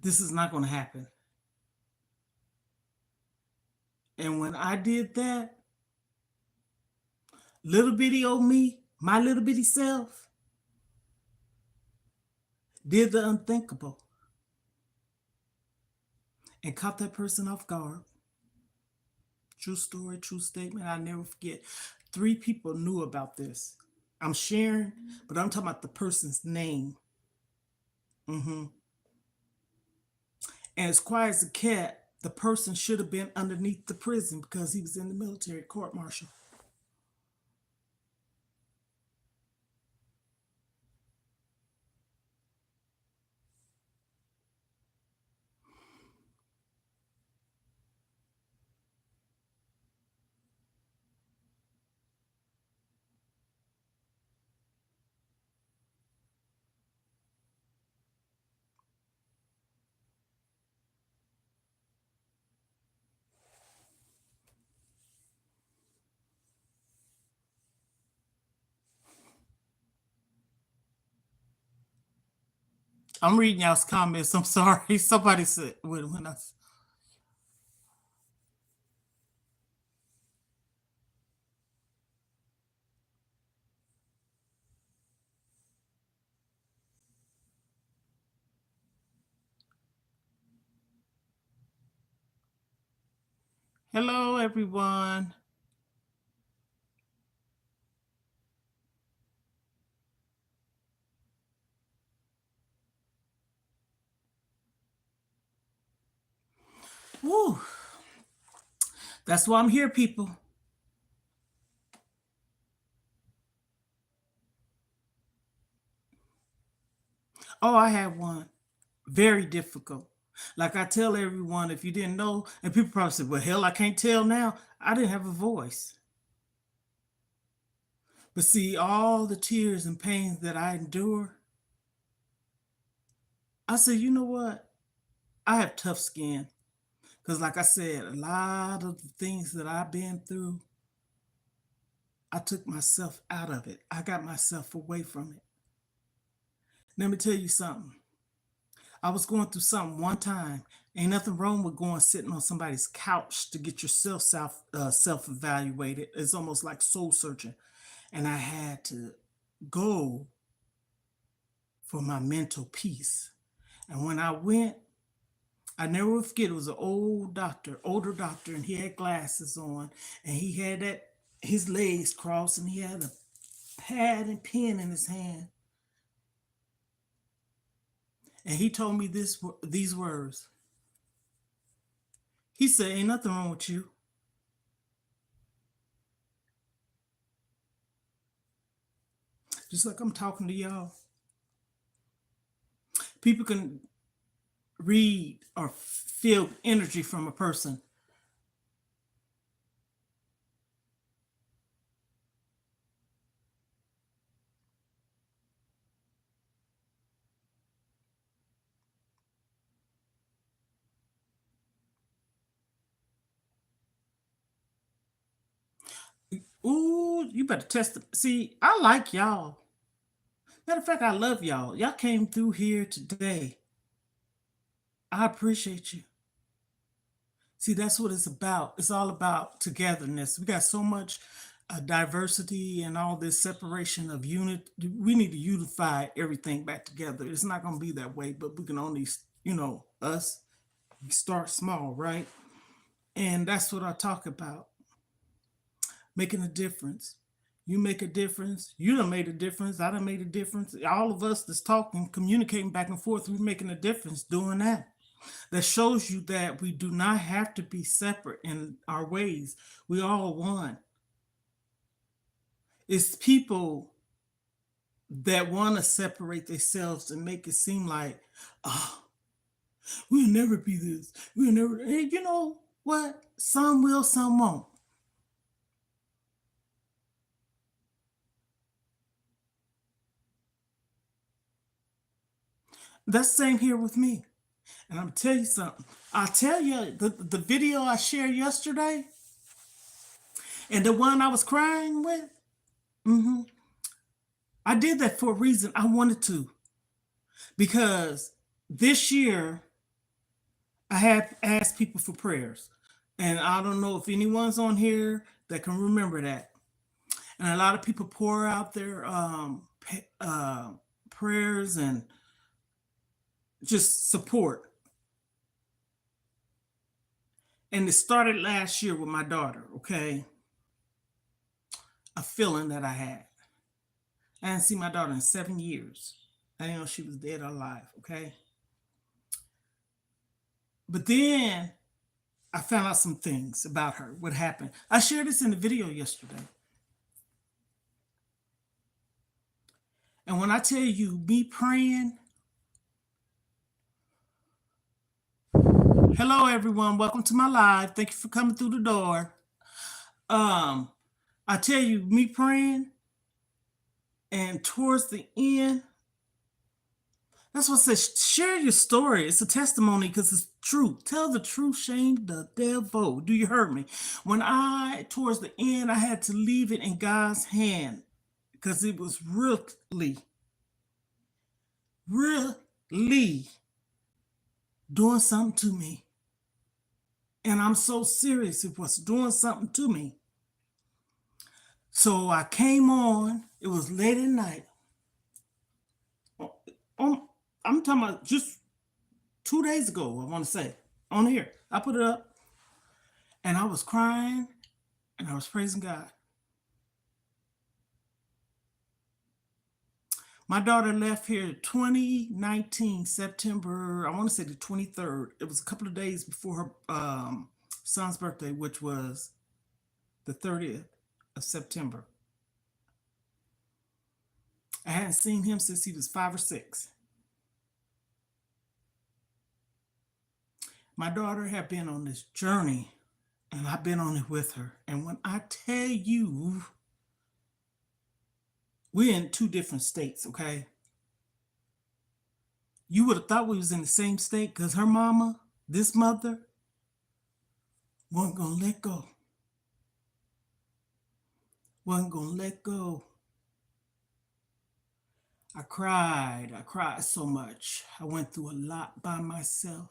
Speaker 1: this is not going to happen. And when I did that, little bitty old me, my little bitty self, did the unthinkable and caught that person off guard. True story, true statement. I never forget. Three people knew about this. I'm sharing, but I'm talking about the person's name. Hmm. And as quiet as a cat, the person should have been underneath the prison because he was in the military court martial. I'm reading y'all's comments. I'm sorry. Somebody said when I. Hello, everyone. Woo. That's why I'm here, people. Oh, I had one. Very difficult. Like I tell everyone, if you didn't know, and people probably say, well, hell, I can't tell now. I didn't have a voice. But see, all the tears and pains that I endure, I said, you know what? I have tough skin. Because, like I said, a lot of the things that I've been through, I took myself out of it. I got myself away from it. Let me tell you something. I was going through something one time. Ain't nothing wrong with going sitting on somebody's couch to get yourself self evaluated. It's almost like soul searching, and I had to go for my mental peace. And when I went, I never will forget. It was an old doctor, older doctor, and he had glasses on, and he had that his legs crossed, and he had a pad and pen in his hand, and he told me these words. He said, "Ain't nothing wrong with you." Just like I'm talking to y'all. People can read or feel energy from a person. Ooh, you better test it. See, I like y'all. Matter of fact, I love y'all. Y'all came through here today. I appreciate you. See, that's what it's about. It's all about togetherness. We got so much diversity and all this separation of unit. We need to unify everything back together. It's not going to be that way, but we can only, us, we start small, right? And that's what I talk about, making a difference. You make a difference. You done made a difference. I done made a difference. All of us that's talking, communicating back and forth, we're making a difference doing that. That shows you that we do not have to be separate in our ways. We all one. It's people that want to separate themselves and make it seem like, oh, we'll never be this. We'll never. Hey, you know what? Some will, some won't. That's the same here with me. And I'm tell you something. I'll tell you the video I shared yesterday and the one I was crying with. hmm I did that for a reason. I wanted to because this year I had asked people for prayers, and I don't know if anyone's on here that can remember that. And a lot of people pour out their prayers and just support. And it started last year with my daughter. Okay, a feeling that I had. I hadn't seen my daughter in 7 years. I didn't know she was dead or alive. Okay, but then I found out some things about her. What happened? I shared this in the video yesterday. And when I tell you me praying, hello everyone, welcome to my live. Thank you for coming through the door. I tell you, me praying, and towards the end, that's what I said. Share your story. It's a testimony because it's true. Tell the truth, shame the devil. Do you hear me? When towards the end, I had to leave it in God's hand because it was really doing something to me. And I'm so serious. It was doing something to me. So I came on. It was late at night. I'm talking about just 2 days ago, I want to say, on here. I put it up and I was crying and I was praising God. My daughter left here 2019, September, I want to say the 23rd. It was a couple of days before her son's birthday, which was the 30th of September. I hadn't seen him since he was 5 or 6. My daughter had been on this journey, and I've been on it with her. And when I tell you, we're in 2 different states, okay? You would have thought we was in the same state because her mama, this mother, wasn't going to let go. Wasn't going to let go. I cried so much. I went through a lot by myself.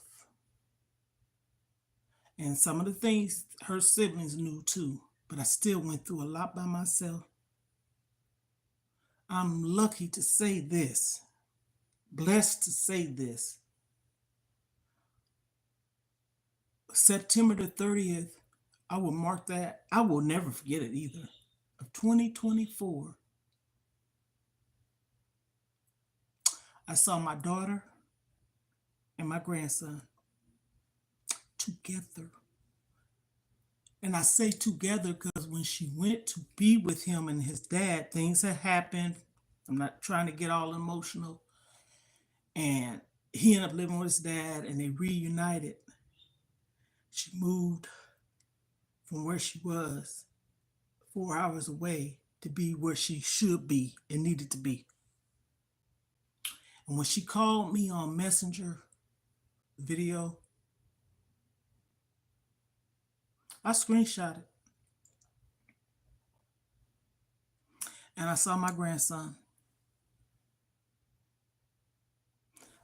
Speaker 1: And some of the things her siblings knew too, but I still went through a lot by myself. I'm lucky to say this, blessed to say this. September the 30th, I will mark that. I will never forget it either, of 2024. I saw my daughter and my grandson together. And I say together because when she went to be with him and his dad, things had happened. I'm not trying to get all emotional. And he ended up living with his dad and they reunited. She moved from where she was 4 hours away to be where she should be and needed to be. And when she called me on Messenger video, I screenshot it and I saw my grandson.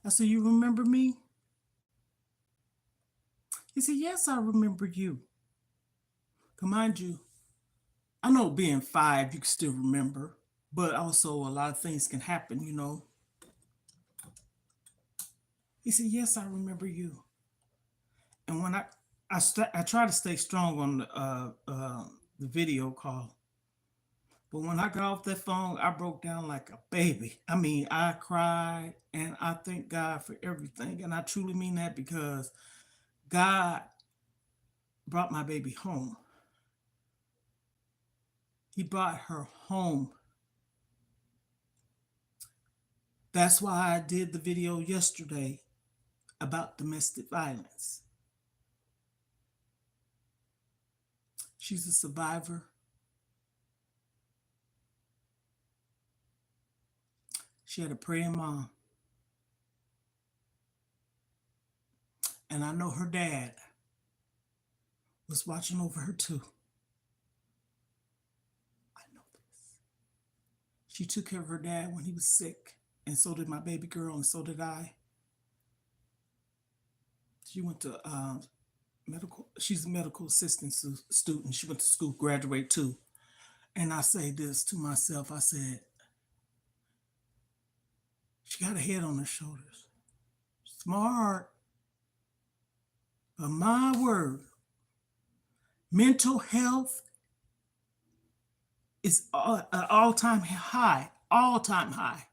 Speaker 1: I said, "You remember me?" He said, "Yes, I remember you." Mind you, I know being 5, you can still remember, but also a lot of things can happen, you know. He said, "Yes, I remember you." And when I try to stay strong on the video call, but when I got off that phone, I broke down like a baby. I mean, I cried and I thank God for everything. And I truly mean that because God brought my baby home. He brought her home. That's why I did the video yesterday about domestic violence. She's a survivor. She had a praying mom. And I know her dad was watching over her too. I know this. She took care of her dad when he was sick, and so did my baby girl, and so did I. She went to medical, she's a medical assistant student. She went to school, graduate too. And I say this to myself, I said, she got a head on her shoulders. Smart. But my word, mental health is an all-time high, all-time high.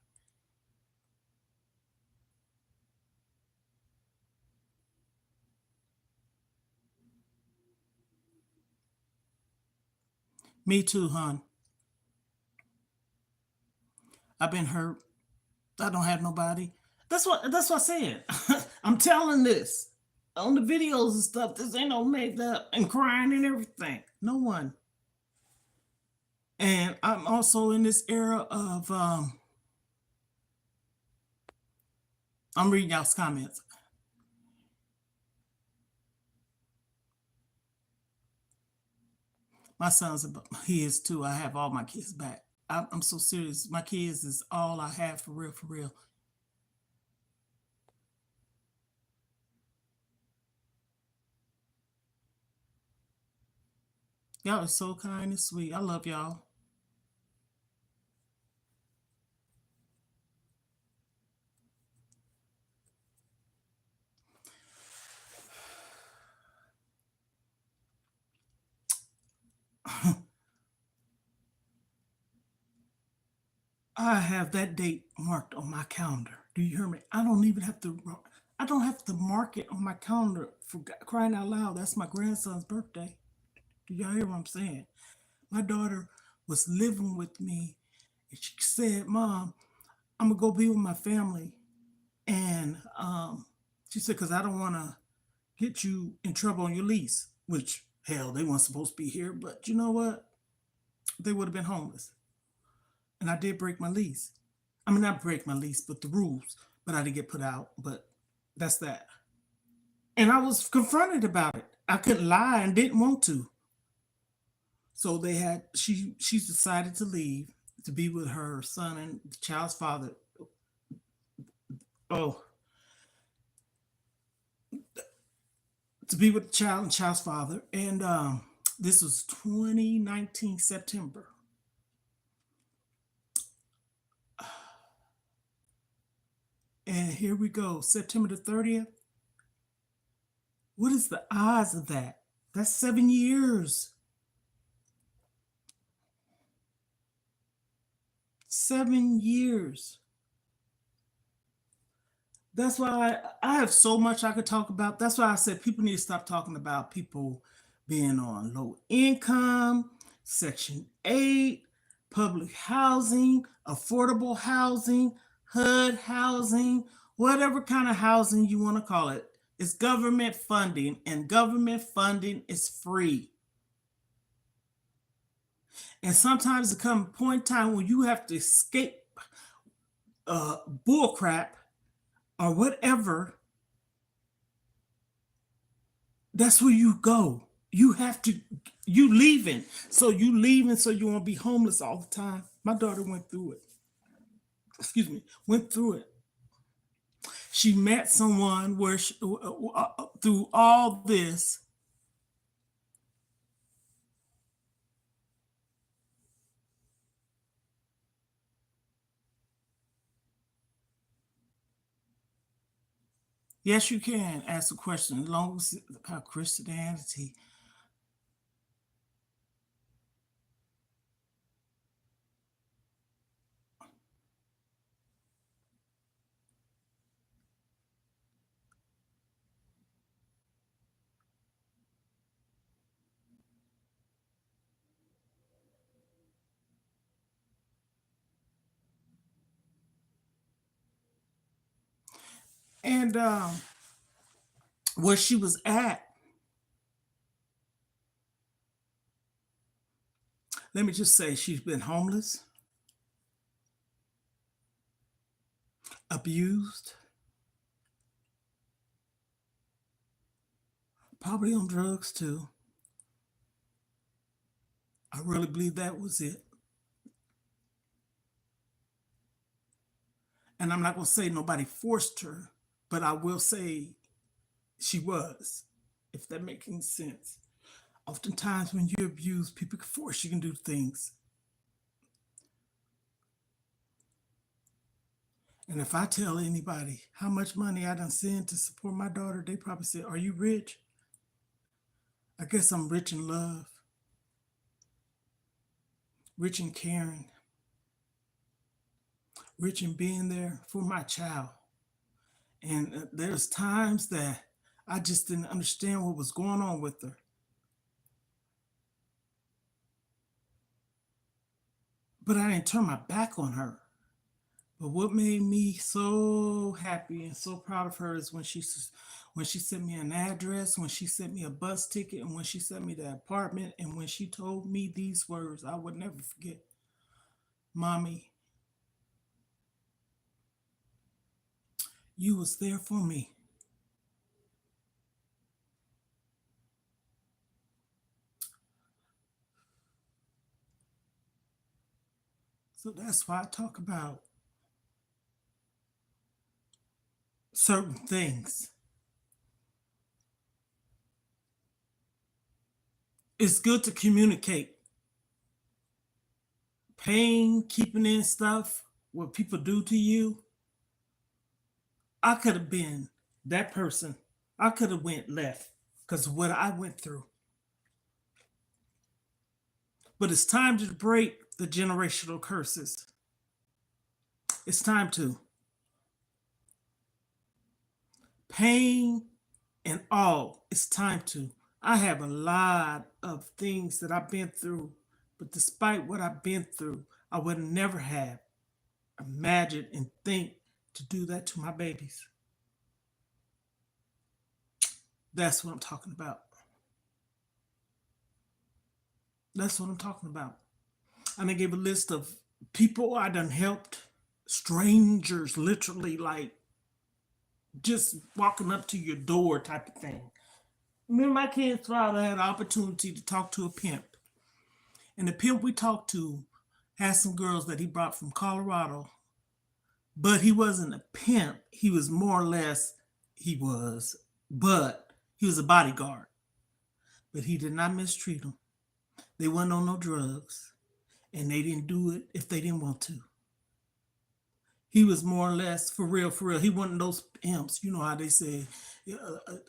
Speaker 1: Me too, hon. I've been hurt. I don't have nobody. That's what I said. I'm telling this on the videos and stuff. This ain't no made up and crying and everything. No one. And I'm also in this era of I'm reading y'all's comments. My son's he is too. I have all my kids back. I'm so serious. My kids is all I have for real, for real. Y'all are so kind and sweet. I love y'all. I have that date marked on my calendar. Do you hear me? I don't have to mark it on my calendar for crying out loud. That's my grandson's birthday. Do y'all hear what I'm saying? My daughter was living with me and she said, "Mom, I'm gonna go be with my family." And she said, "Because I don't want to get you in trouble on your lease," which hell, they weren't supposed to be here, but you know what? They would have been homeless. And I did break my lease. I mean, not break my lease, but the rules. But I didn't get put out. But that's that. And I was confronted about it. I couldn't lie and didn't want to. So she decided to leave to be with her son and the child's father. Oh, to be with the child and child's father. And this was 2019 September. And here we go, September the 30th. What is the odds of that? That's 7 years. 7 years. That's why I have so much I could talk about. That's why I said people need to stop talking about people being on low income, Section 8, public housing, affordable housing, HUD housing, whatever kind of housing you want to call it. It's government funding, and government funding is free. And sometimes there comes a point in time when you have to escape bull crap or whatever. That's where you go. You have to, you leaving. So you leaving so you won't be homeless all the time. My daughter went through it. Excuse me, went through it. She met someone where she, through all this, yes, you can ask a question as long as it's about Christianity. And where she was at, let me just say, she's been homeless, abused, probably on drugs too. I really believe that was it. And I'm not going to say nobody forced her, but I will say she was, if that makes any sense. Oftentimes, when you abuse, people can force you to do things. And if I tell anybody how much money I done sent to support my daughter, they probably say, "Are you rich?" I guess I'm rich in love, rich in caring, rich in being there for my child. And there's times that I just didn't understand what was going on with her. But I didn't turn my back on her. But what made me so happy and so proud of her is when she sent me an address, when she sent me a bus ticket, and when she sent me the apartment, and when she told me these words, I would never forget. "Mommy, you was there for me." So that's why I talk about certain things. It's good to communicate. Pain, keeping in stuff, what people do to you. I could have been that person. I could have went left because of what I went through. But it's time to break the generational curses. It's time to. Pain and all, it's time to. I have a lot of things that I've been through, but despite what I've been through, I would never have imagined and think to do that to my babies. That's what I'm talking about. That's what I'm talking about. And I gave a list of people I done helped, strangers, literally, like just walking up to your door type of thing. Me and my kid's father had an opportunity to talk to a pimp. And the pimp we talked to had some girls that he brought from Colorado, but he wasn't a pimp. He was more or less, but he was a bodyguard. But he did not mistreat them. They weren't on no drugs, and they didn't do it if they didn't want to. He was more or less for real, for real. He wasn't those pimps. You know how they say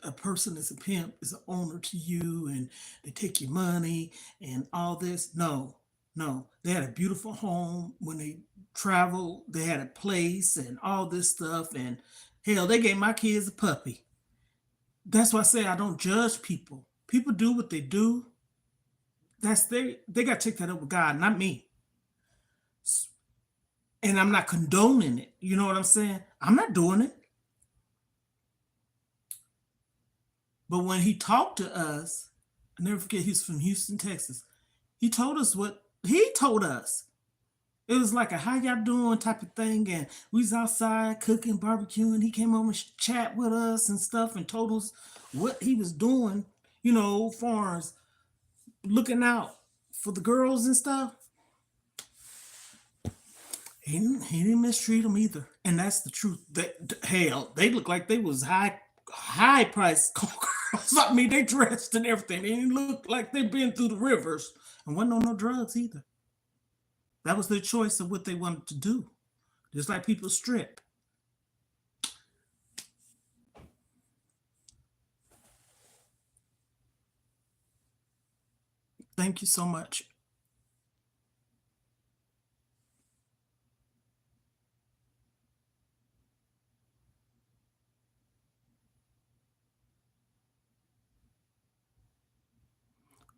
Speaker 1: a person is a pimp, is an owner to you, and they take your money and all this. No, no. They had a beautiful home when they traveled. They had a place and all this stuff. And hell, they gave my kids a puppy. That's why I say I don't judge people. People do what they do. That's they got to take that up with God, not me. And I'm not condoning it. You know what I'm saying? I'm not doing it. But when he talked to us, I never forget he's from Houston, Texas. He told us what he told us. It was like a how y'all doing type of thing, and we was outside cooking, barbecuing. He came over and chat with us and stuff, and told us what he was doing. Far as looking out for the girls and stuff. He didn't mistreat them either, and that's the truth. Hell, they look like they was high price girls. I mean, they dressed and everything. They didn't look like they'd been through the rivers and wasn't on no drugs either. That was their choice of what they wanted to do. Just like people strip. Thank you so much.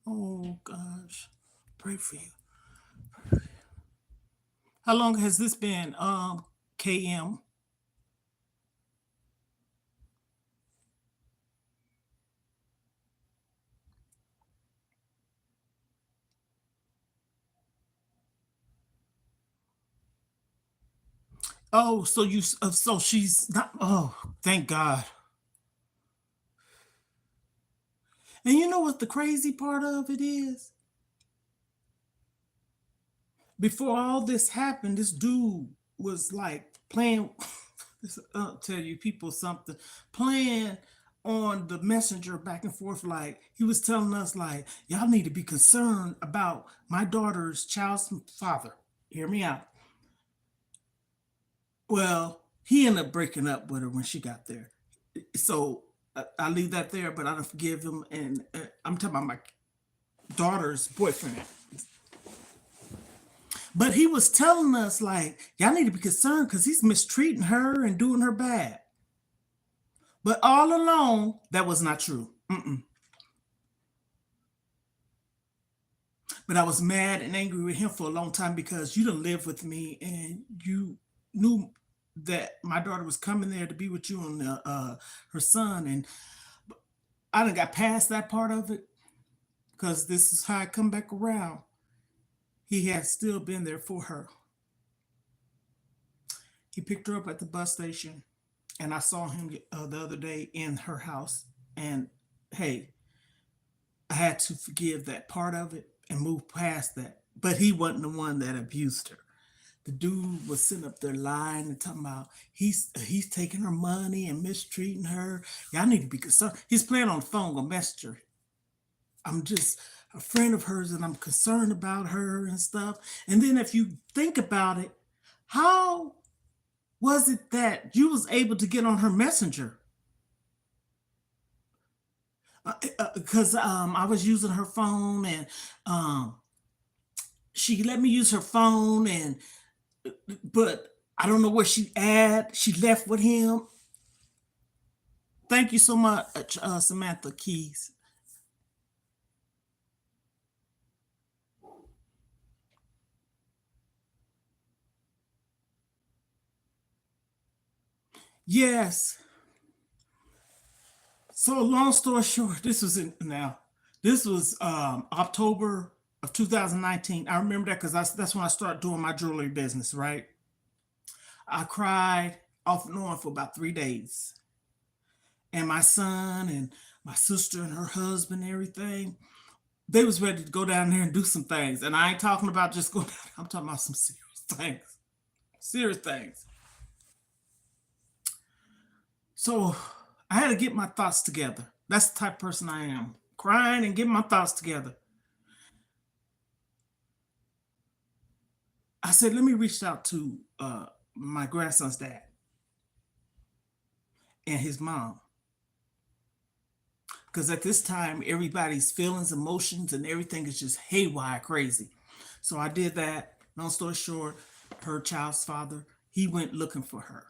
Speaker 1: Oh gosh, pray for you. How long has this been, KM? Oh, so she's not. Oh, thank God. And you know what the crazy part of it is? Before all this happened, this dude was like playing. I'll tell you people something, playing on the messenger back and forth. Like he was telling us, like, y'all need to be concerned about my daughter's child's father. Hear me out. Well, he ended up breaking up with her when she got there. So I leave that there, but I don't forgive him. And I'm talking about my daughter's boyfriend. But he was telling us, like, y'all need to be concerned because he's mistreating her and doing her bad. But all along, that was not true. Mm-mm. But I was mad and angry with him for a long time because you didn't live with me and you knew that my daughter was coming there to be with you and her son. And I done got past that part of it because this is how I come back around. He has still been there for her. He picked her up at the bus station, and I saw him the other day in her house. And hey, I had to forgive that part of it and move past that. But he wasn't the one that abused her. The dude was sitting up there lying and talking about he's taking her money and mistreating her. Y'all need to be concerned. He's playing on the phone on Messenger. I'm just a friend of hers and I'm concerned about her and stuff. And then if you think about it, how was it that you was able to get on her messenger? Because I was using her phone and um, she let me use her phone and but I don't know where she at. She left with him. Thank you so much, Samantha Keys. Yes. So long story short, this was in now. This was October of 2019. I remember that because that's when I started doing my jewelry business. Right. I cried off and on for about 3 days, and my son and my sister and her husband, and everything, they was ready to go down there and do some things. And I ain't talking about just going down. I'm talking about some serious things. Serious things. So I had to get my thoughts together. That's the type of person I am. Crying and getting my thoughts together. I said, let me reach out to my grandson's dad and his mom. Because at this time, everybody's feelings, emotions, and everything is just haywire crazy. So I did that. Long story short, her child's father, he went looking for her.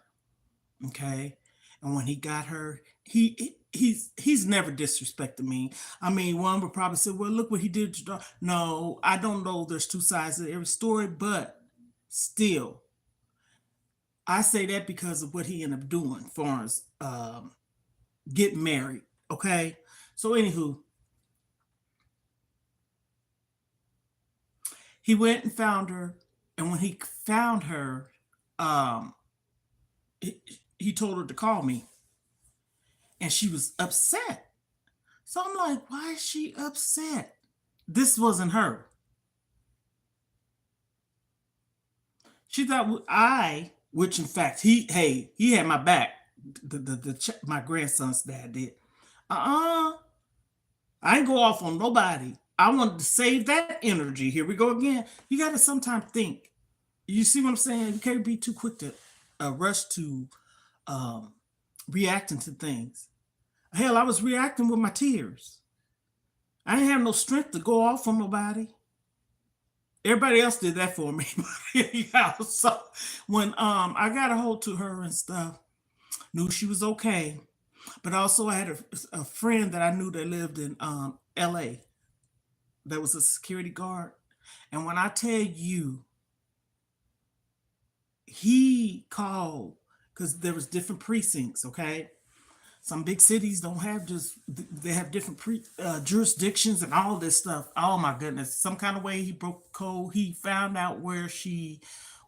Speaker 1: Okay. And when he got her, he's never disrespected me. I mean, one would probably say, "Well, look what he did to daughter." No, I don't know. There's two sides to every story, but still, I say that because of what he ended up doing, for us getting married. Okay, So anywho, he went and found her, and when he found her, um, he, he told her to call me, and she was upset. So I'm like, why is she upset? This wasn't her. She thought which in fact he had my back. My grandson's dad did. I ain't go off on nobody. I wanted to save that energy. Here we go again. You got to sometimes think. You see what I'm saying? You can't be too quick to rush to um, reacting to things. Hell, I was reacting with my tears. I didn't have no strength to go off on nobody. Everybody else did that for me. Yeah, so when I got a hold to her and stuff, knew she was okay. But also I had a friend that I knew that lived in LA that was a security guard. And when I tell you, he called because there was different precincts, okay? Some big cities don't have just, they have different jurisdictions and all this stuff. Oh my goodness. Some kind of way he broke the code. He found out where she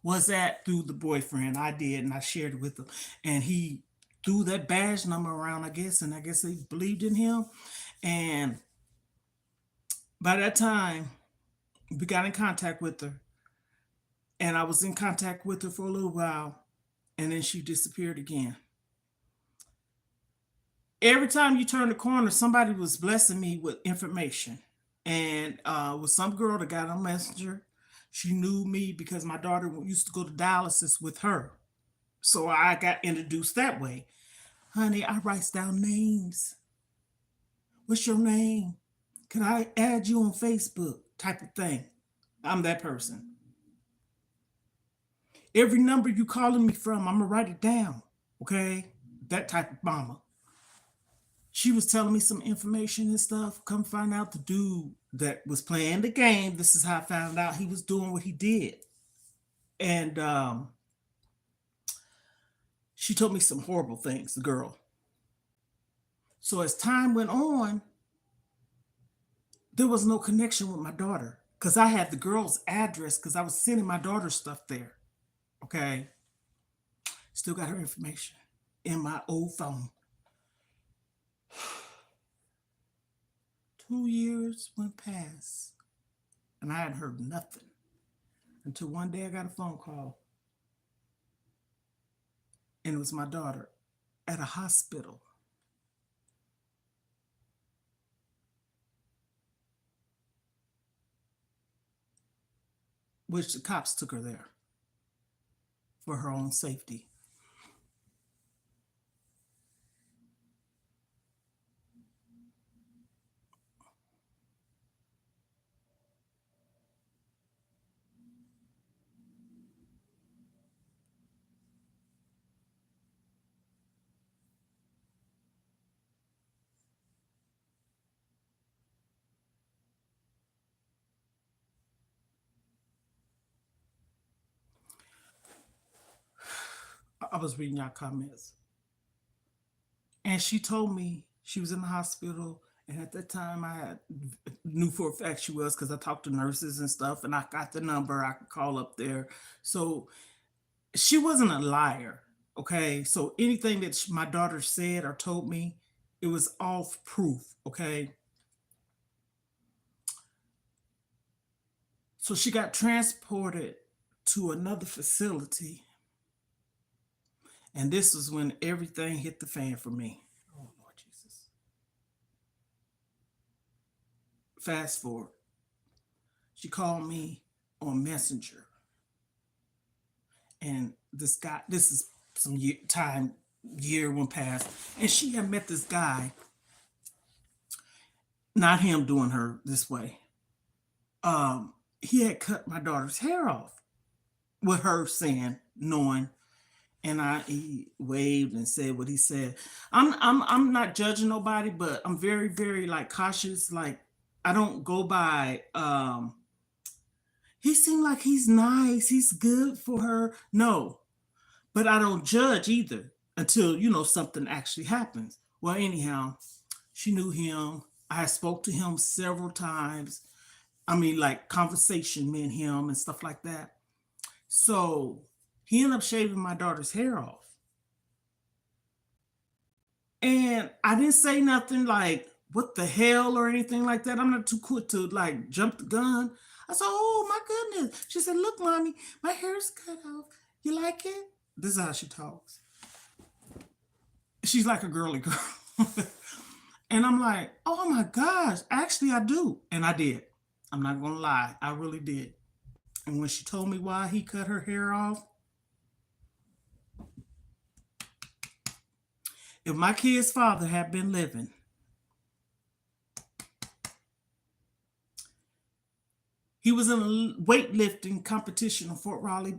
Speaker 1: was at through the boyfriend. I did, and I shared it with him. And he threw that badge number around, I guess, and I guess they believed in him. And by that time, we got in contact with her. And I was in contact with her for a little while. And then she disappeared again. Every time you turn the corner, somebody was blessing me with information. And with some girl that got on Messenger, she knew me because my daughter used to go to dialysis with her. So I got introduced that way. Honey, I write down names. What's your name? Can I add you on Facebook? Type of thing. I'm that person. Every number you calling me from, I'm gonna write it down. Okay? That type of mama. She was telling me some information and stuff. Come find out the dude that was playing the game. This is how I found out he was doing what he did. And she told me some horrible things, the girl. So as time went on, there was no connection with my daughter because I had the girl's address because I was sending my daughter's stuff there. Okay. Still got her information in my old phone. 2 years went past and I hadn't heard nothing until one day I got a phone call. And it was my daughter at a hospital. Which the cops took her there for her own safety. I was reading your comments. And she told me she was in the hospital. And at that time, knew for a fact she was because I talked to nurses and stuff, and I got the number. I could call up there. So she wasn't a liar. Okay. So anything that my daughter said or told me, it was all proof. Okay. So she got transported to another facility. And this was when everything hit the fan for me. Oh, Lord Jesus. Fast forward. She called me on Messenger. And this guy, this is some year went past. And she had met this guy, not him doing her this way. He had cut my daughter's hair off with her saying, knowing. And he waved and said what he said. I'm not judging nobody, but I'm very, very like cautious. Like I don't go by he seemed like he's nice, he's good for her. No, but I don't judge either until something actually happens. Well, anyhow, She knew him. I spoke to him several times. I mean, like conversation, me and him and stuff like that. So he ended up shaving my daughter's hair off. And I didn't say nothing like, what the hell or anything like that. I'm not too quick to like jump the gun. I said, oh my goodness. She said, look, mommy, my hair's cut off. You like it? This is how she talks. She's like a girly girl. And I'm like, oh my gosh, actually I do. And I did. I'm not gonna lie, I really did. And when she told me why he cut her hair off, if my kid's father had been living, he was in a weightlifting competition on Fort Riley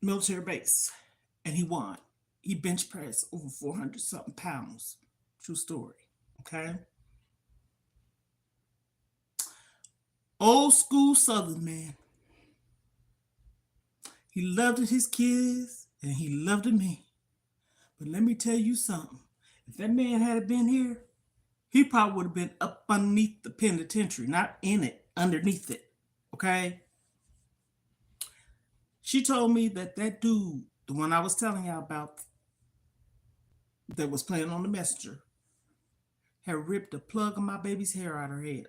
Speaker 1: military base, and he won. He bench pressed over 400 something pounds. True story. Okay. Old school Southern man. He loved his kids and he loved me. But let me tell you something. If that man had been here, he probably would have been up underneath the penitentiary, not in it, underneath it. Okay? She told me that that dude, the one I was telling y'all about, that was playing on the messenger, had ripped a plug of my baby's hair out her head.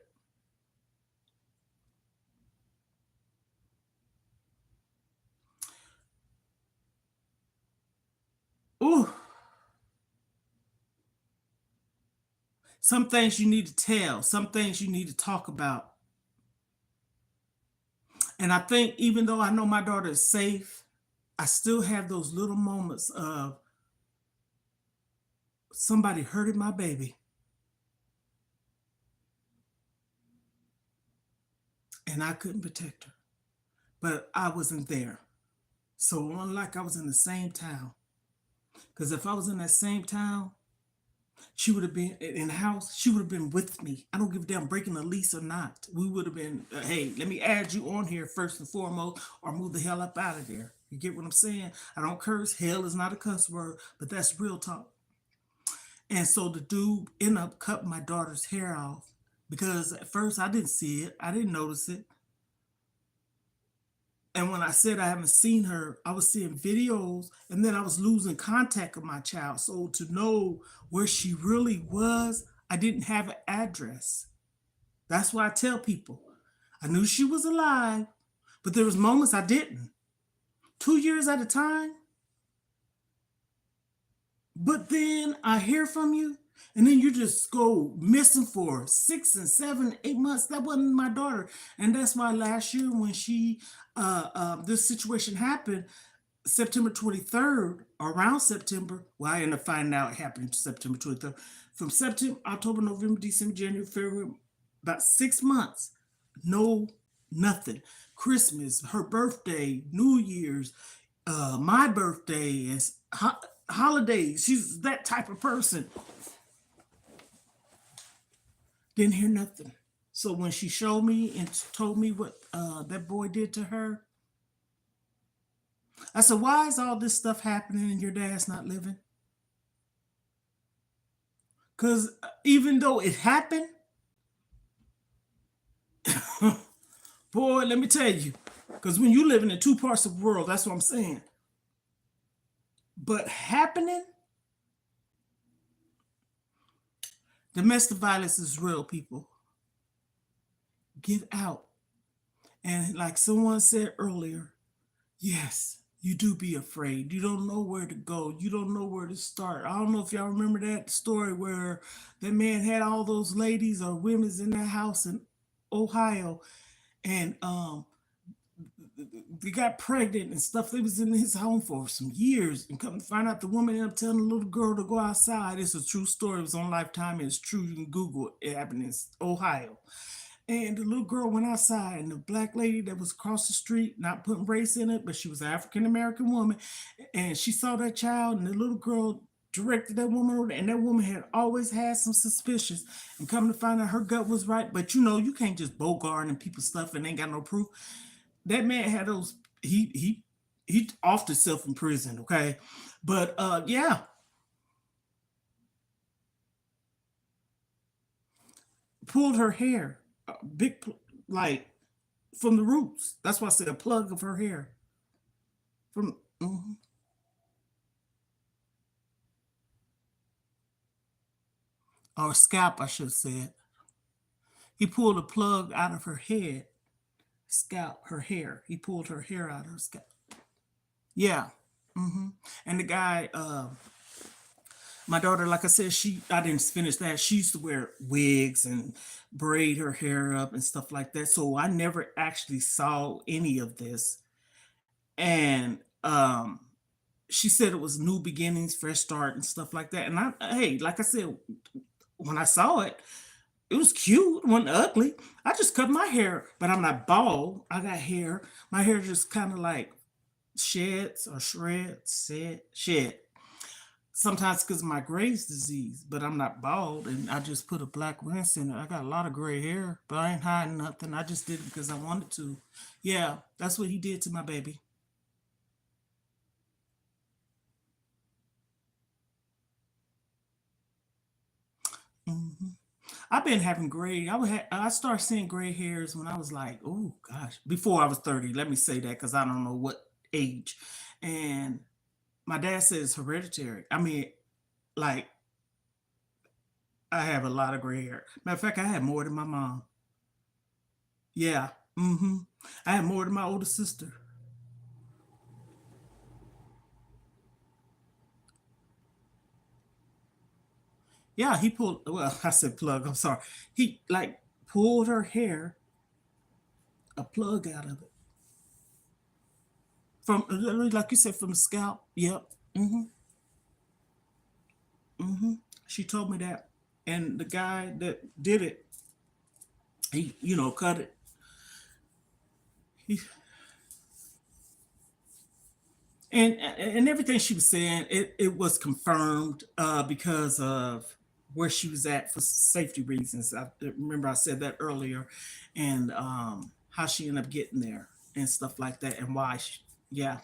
Speaker 1: Ooh. Some things you need to tell, some things you need to talk about. And I think even though I know my daughter is safe, I still have those little moments of somebody hurting my baby and I couldn't protect her. But I wasn't there. So unlike I was in the same town, because if I was in that same town, she would have been in the house. She would have been with me. I don't give a damn breaking the lease or not. We would have been, hey, let me add you on here first and foremost, or move the hell up out of there. You get what I'm saying? I don't curse. Hell is not a cuss word, but that's real talk. And so the dude ended up cutting my daughter's hair off because at first I didn't see it. I didn't notice it. And when I said I haven't seen her, I was seeing videos and then I was losing contact with my child. So to know where she really was, I didn't have an address. That's why I tell people I knew she was alive, but there was moments I didn't. 2 years at a time. But then I hear from you, and then you just go missing for 6 and 7, 8 months. That wasn't my daughter, and that's why last year when she, this situation happened, September 23rd, around September. Well, I ended up finding out it happened September 23rd. From September, October, November, December, January, February, about 6 months. No, nothing. Christmas, her birthday, New Year's, my birthday, and holidays. She's that type of person. Didn't hear nothing. So when she showed me and told me what that boy did to her, I said, why is all this stuff happening and your dad's not living? Because even though it happened, boy, let me tell you, because when you live in two parts of the world, that's what I'm saying. But happening, domestic violence is real, people. Get out. And like someone said earlier, yes, you do be afraid. You don't know where to go. You don't know where to start. I don't know if y'all remember that story where that man had all those ladies or women's in that house in Ohio, and they got pregnant and stuff. They was in his home for some years, and come to find out the woman ended up telling the little girl to go outside. It's a true story. It was on Lifetime. It's true. You can Google it. It happened in Ohio. And the little girl went outside, and the black lady that was across the street, not putting race in it, but she was an African American woman, and she saw that child, and the little girl directed that woman over there, and that woman had always had some suspicions. And come to find out her gut was right, but you know, you can't just bogart and people's stuff and ain't got no proof. That man had those, he offed himself in prison, okay? But yeah, pulled her hair, big, like from the roots. That's why I said a plug of her hair from, or scalp, I should have said. He pulled a plug out of her head, scalp, her hair. He pulled her hair out of her scalp. Yeah. And the guy, my daughter, like I said, I didn't finish that. She used to wear wigs and braid her hair up and stuff like that. So I never actually saw any of this. And she said it was new beginnings, fresh start, and stuff like that. And hey, like I said, when I saw it, it was cute, it wasn't ugly. I just cut my hair, but I'm not bald. I got hair. My hair just kind of like sheds or shreds, shed. Sometimes because of my Graves' disease, but I'm not bald, and I just put a black rinse in it. I got a lot of gray hair, but I ain't hiding nothing. I just did it because I wanted to. Yeah, that's what he did to my baby. I've been having gray. I started seeing gray hairs when I was like, oh gosh, before I was 30. Let me say that because I don't know what age. And my dad said it's hereditary. I mean, like I have a lot of gray hair. Matter of fact, I had more than my mom. Yeah. I had more than my older sister. Yeah, he pulled, well, I said plug, I'm sorry. He like pulled her hair, a plug out of it. From literally, like you said, from the scalp. Yep. She told me that. And the guy that did it, he, cut it. He, and everything she was saying, it was confirmed because of where she was at for safety reasons. I remember I said that earlier, and how she ended up getting there and stuff like that, and why. Yeah.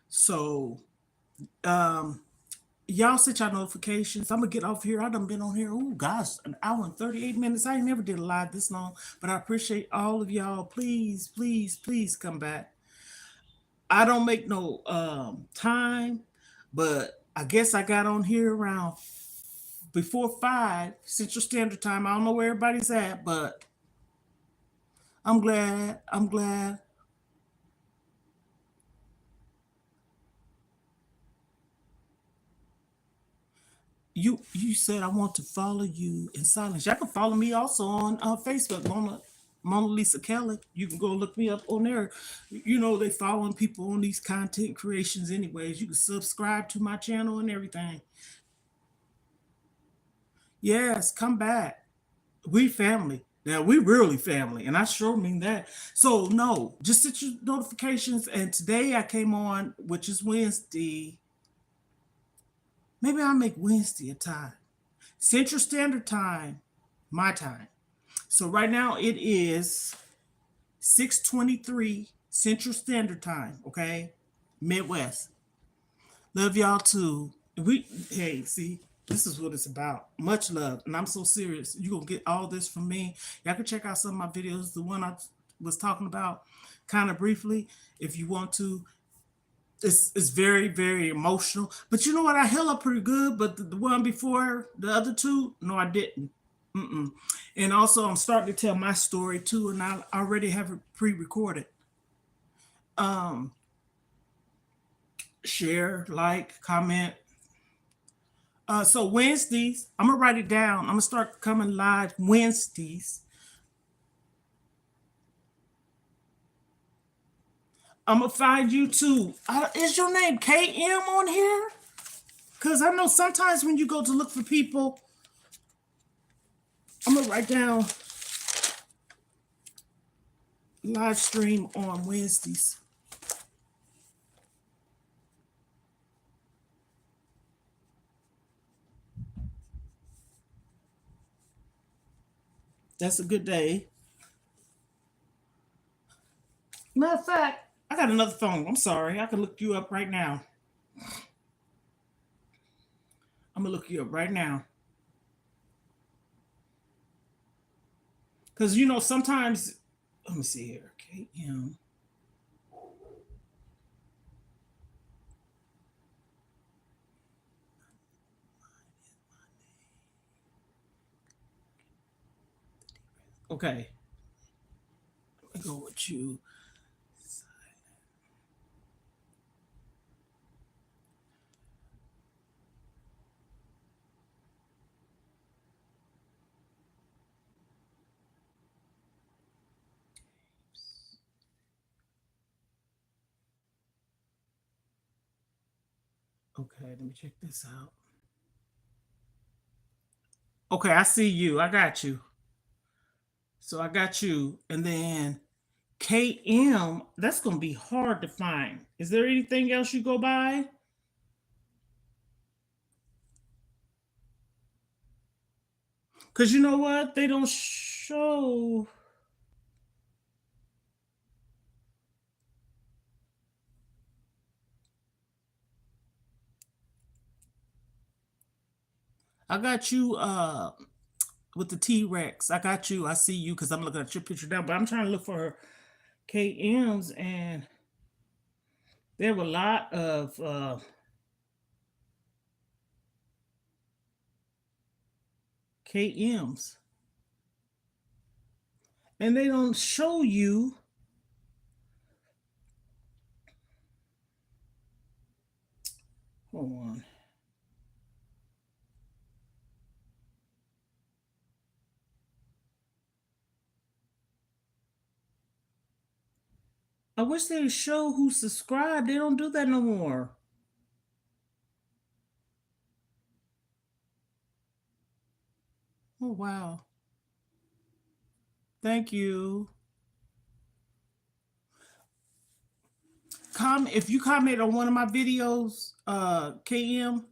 Speaker 1: So y'all set your notifications. I'm gonna get off here. I done been on here. Oh gosh, an hour and 38 minutes. I ain't never did a live this long, but I appreciate all of y'all. Please, please, please come back. I don't make no time, but I guess I got on here around before 5 Central Standard Time. I don't know where everybody's at, but I'm glad. I'm glad. You said I want to follow you in silence. Y'all can follow me also on Facebook, Mona Lisa Kelly. You can go look me up on there. They following people on these content creations anyways. You can subscribe to my channel and everything. Yes, come back. We family. Now we really family, and I sure mean that. So no, just set your notifications. And today I came on, which is Wednesday. Maybe I'll make Wednesday a time. Central Standard Time, my time. So right now it is 6:23 Central Standard Time. Okay, Midwest. Love y'all too. Hey, see, this is what it's about. Much love, and I'm so serious. You gonna get all this from me. Y'all can check out some of my videos. The one I was talking about, kind of briefly, if you want to. It's very very emotional. But you know what? I held up pretty good. But the one before the other two, no, I didn't. And also, I'm starting to tell my story too, and I already have it pre-recorded. Um, Share, like, comment. So Wednesdays, I'm gonna write it down. I'm gonna start coming live Wednesdays. I'm gonna find you too. Is your name KM on here? Cause I know sometimes when you go to look for people, I'm gonna write down live stream on Wednesdays. That's a good day. Matter of fact, I got another phone. I'm sorry. I can look you up right now. I'm gonna look you up right now. Because you know, sometimes let me see here. KM. Okay. Let me go with you. Okay, let me check this out. Okay, I see you. I got you. So I got you. And then KM, that's going to be hard to find. Is there anything else you go by? Because you know what? They don't show. I got you with the T-Rex. I got you. I see you because I'm looking at your picture down, but I'm trying to look for KMs, and there were a lot of KMs, and they don't show you. Hold on. I wish they would show who subscribed. They don't do that no more. Oh wow. Thank you. If you comment on one of my videos, KM.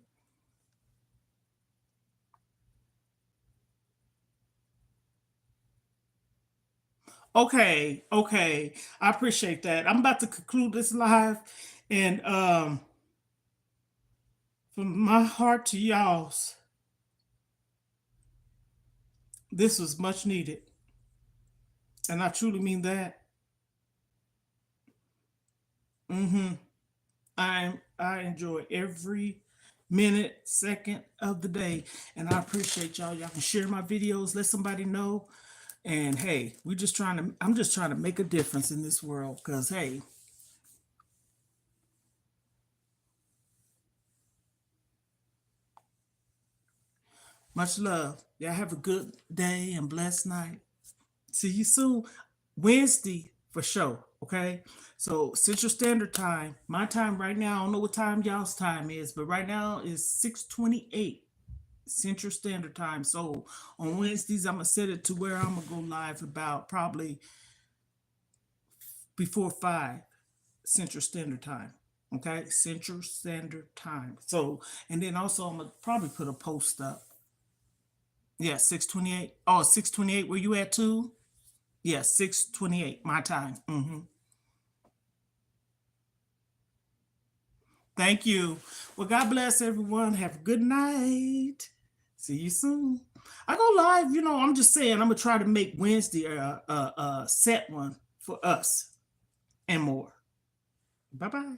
Speaker 1: Okay, okay. I appreciate that. I'm about to conclude this live, and from my heart to y'all's, this was much needed, and I truly mean that. Mm-hmm. I enjoy every minute, second of the day, and I appreciate y'all. Y'all can share my videos, let somebody know, and hey, we just trying to. I'm just trying to make a difference in this world, cause hey, much love. Y'all have a good day and blessed night. See you soon. Wednesday for sure. Okay. So Central Standard Time. My time right now, I don't know what time y'all's time is, but right now is 6:28 Central Standard Time. So on Wednesdays, I'm gonna set it to where I'm gonna go live about probably before 5 Central Standard Time. Okay, Central Standard Time. So, and then also I'm gonna probably put a post up. Yeah, 6:28. Oh, 6:28. Where you at too? Yeah, 6:28 my time. Thank you. Well, God bless everyone. Have a good night. See you soon. I go live. You know, I'm just saying. I'm gonna try to make Wednesday a set one for us and more. Bye bye.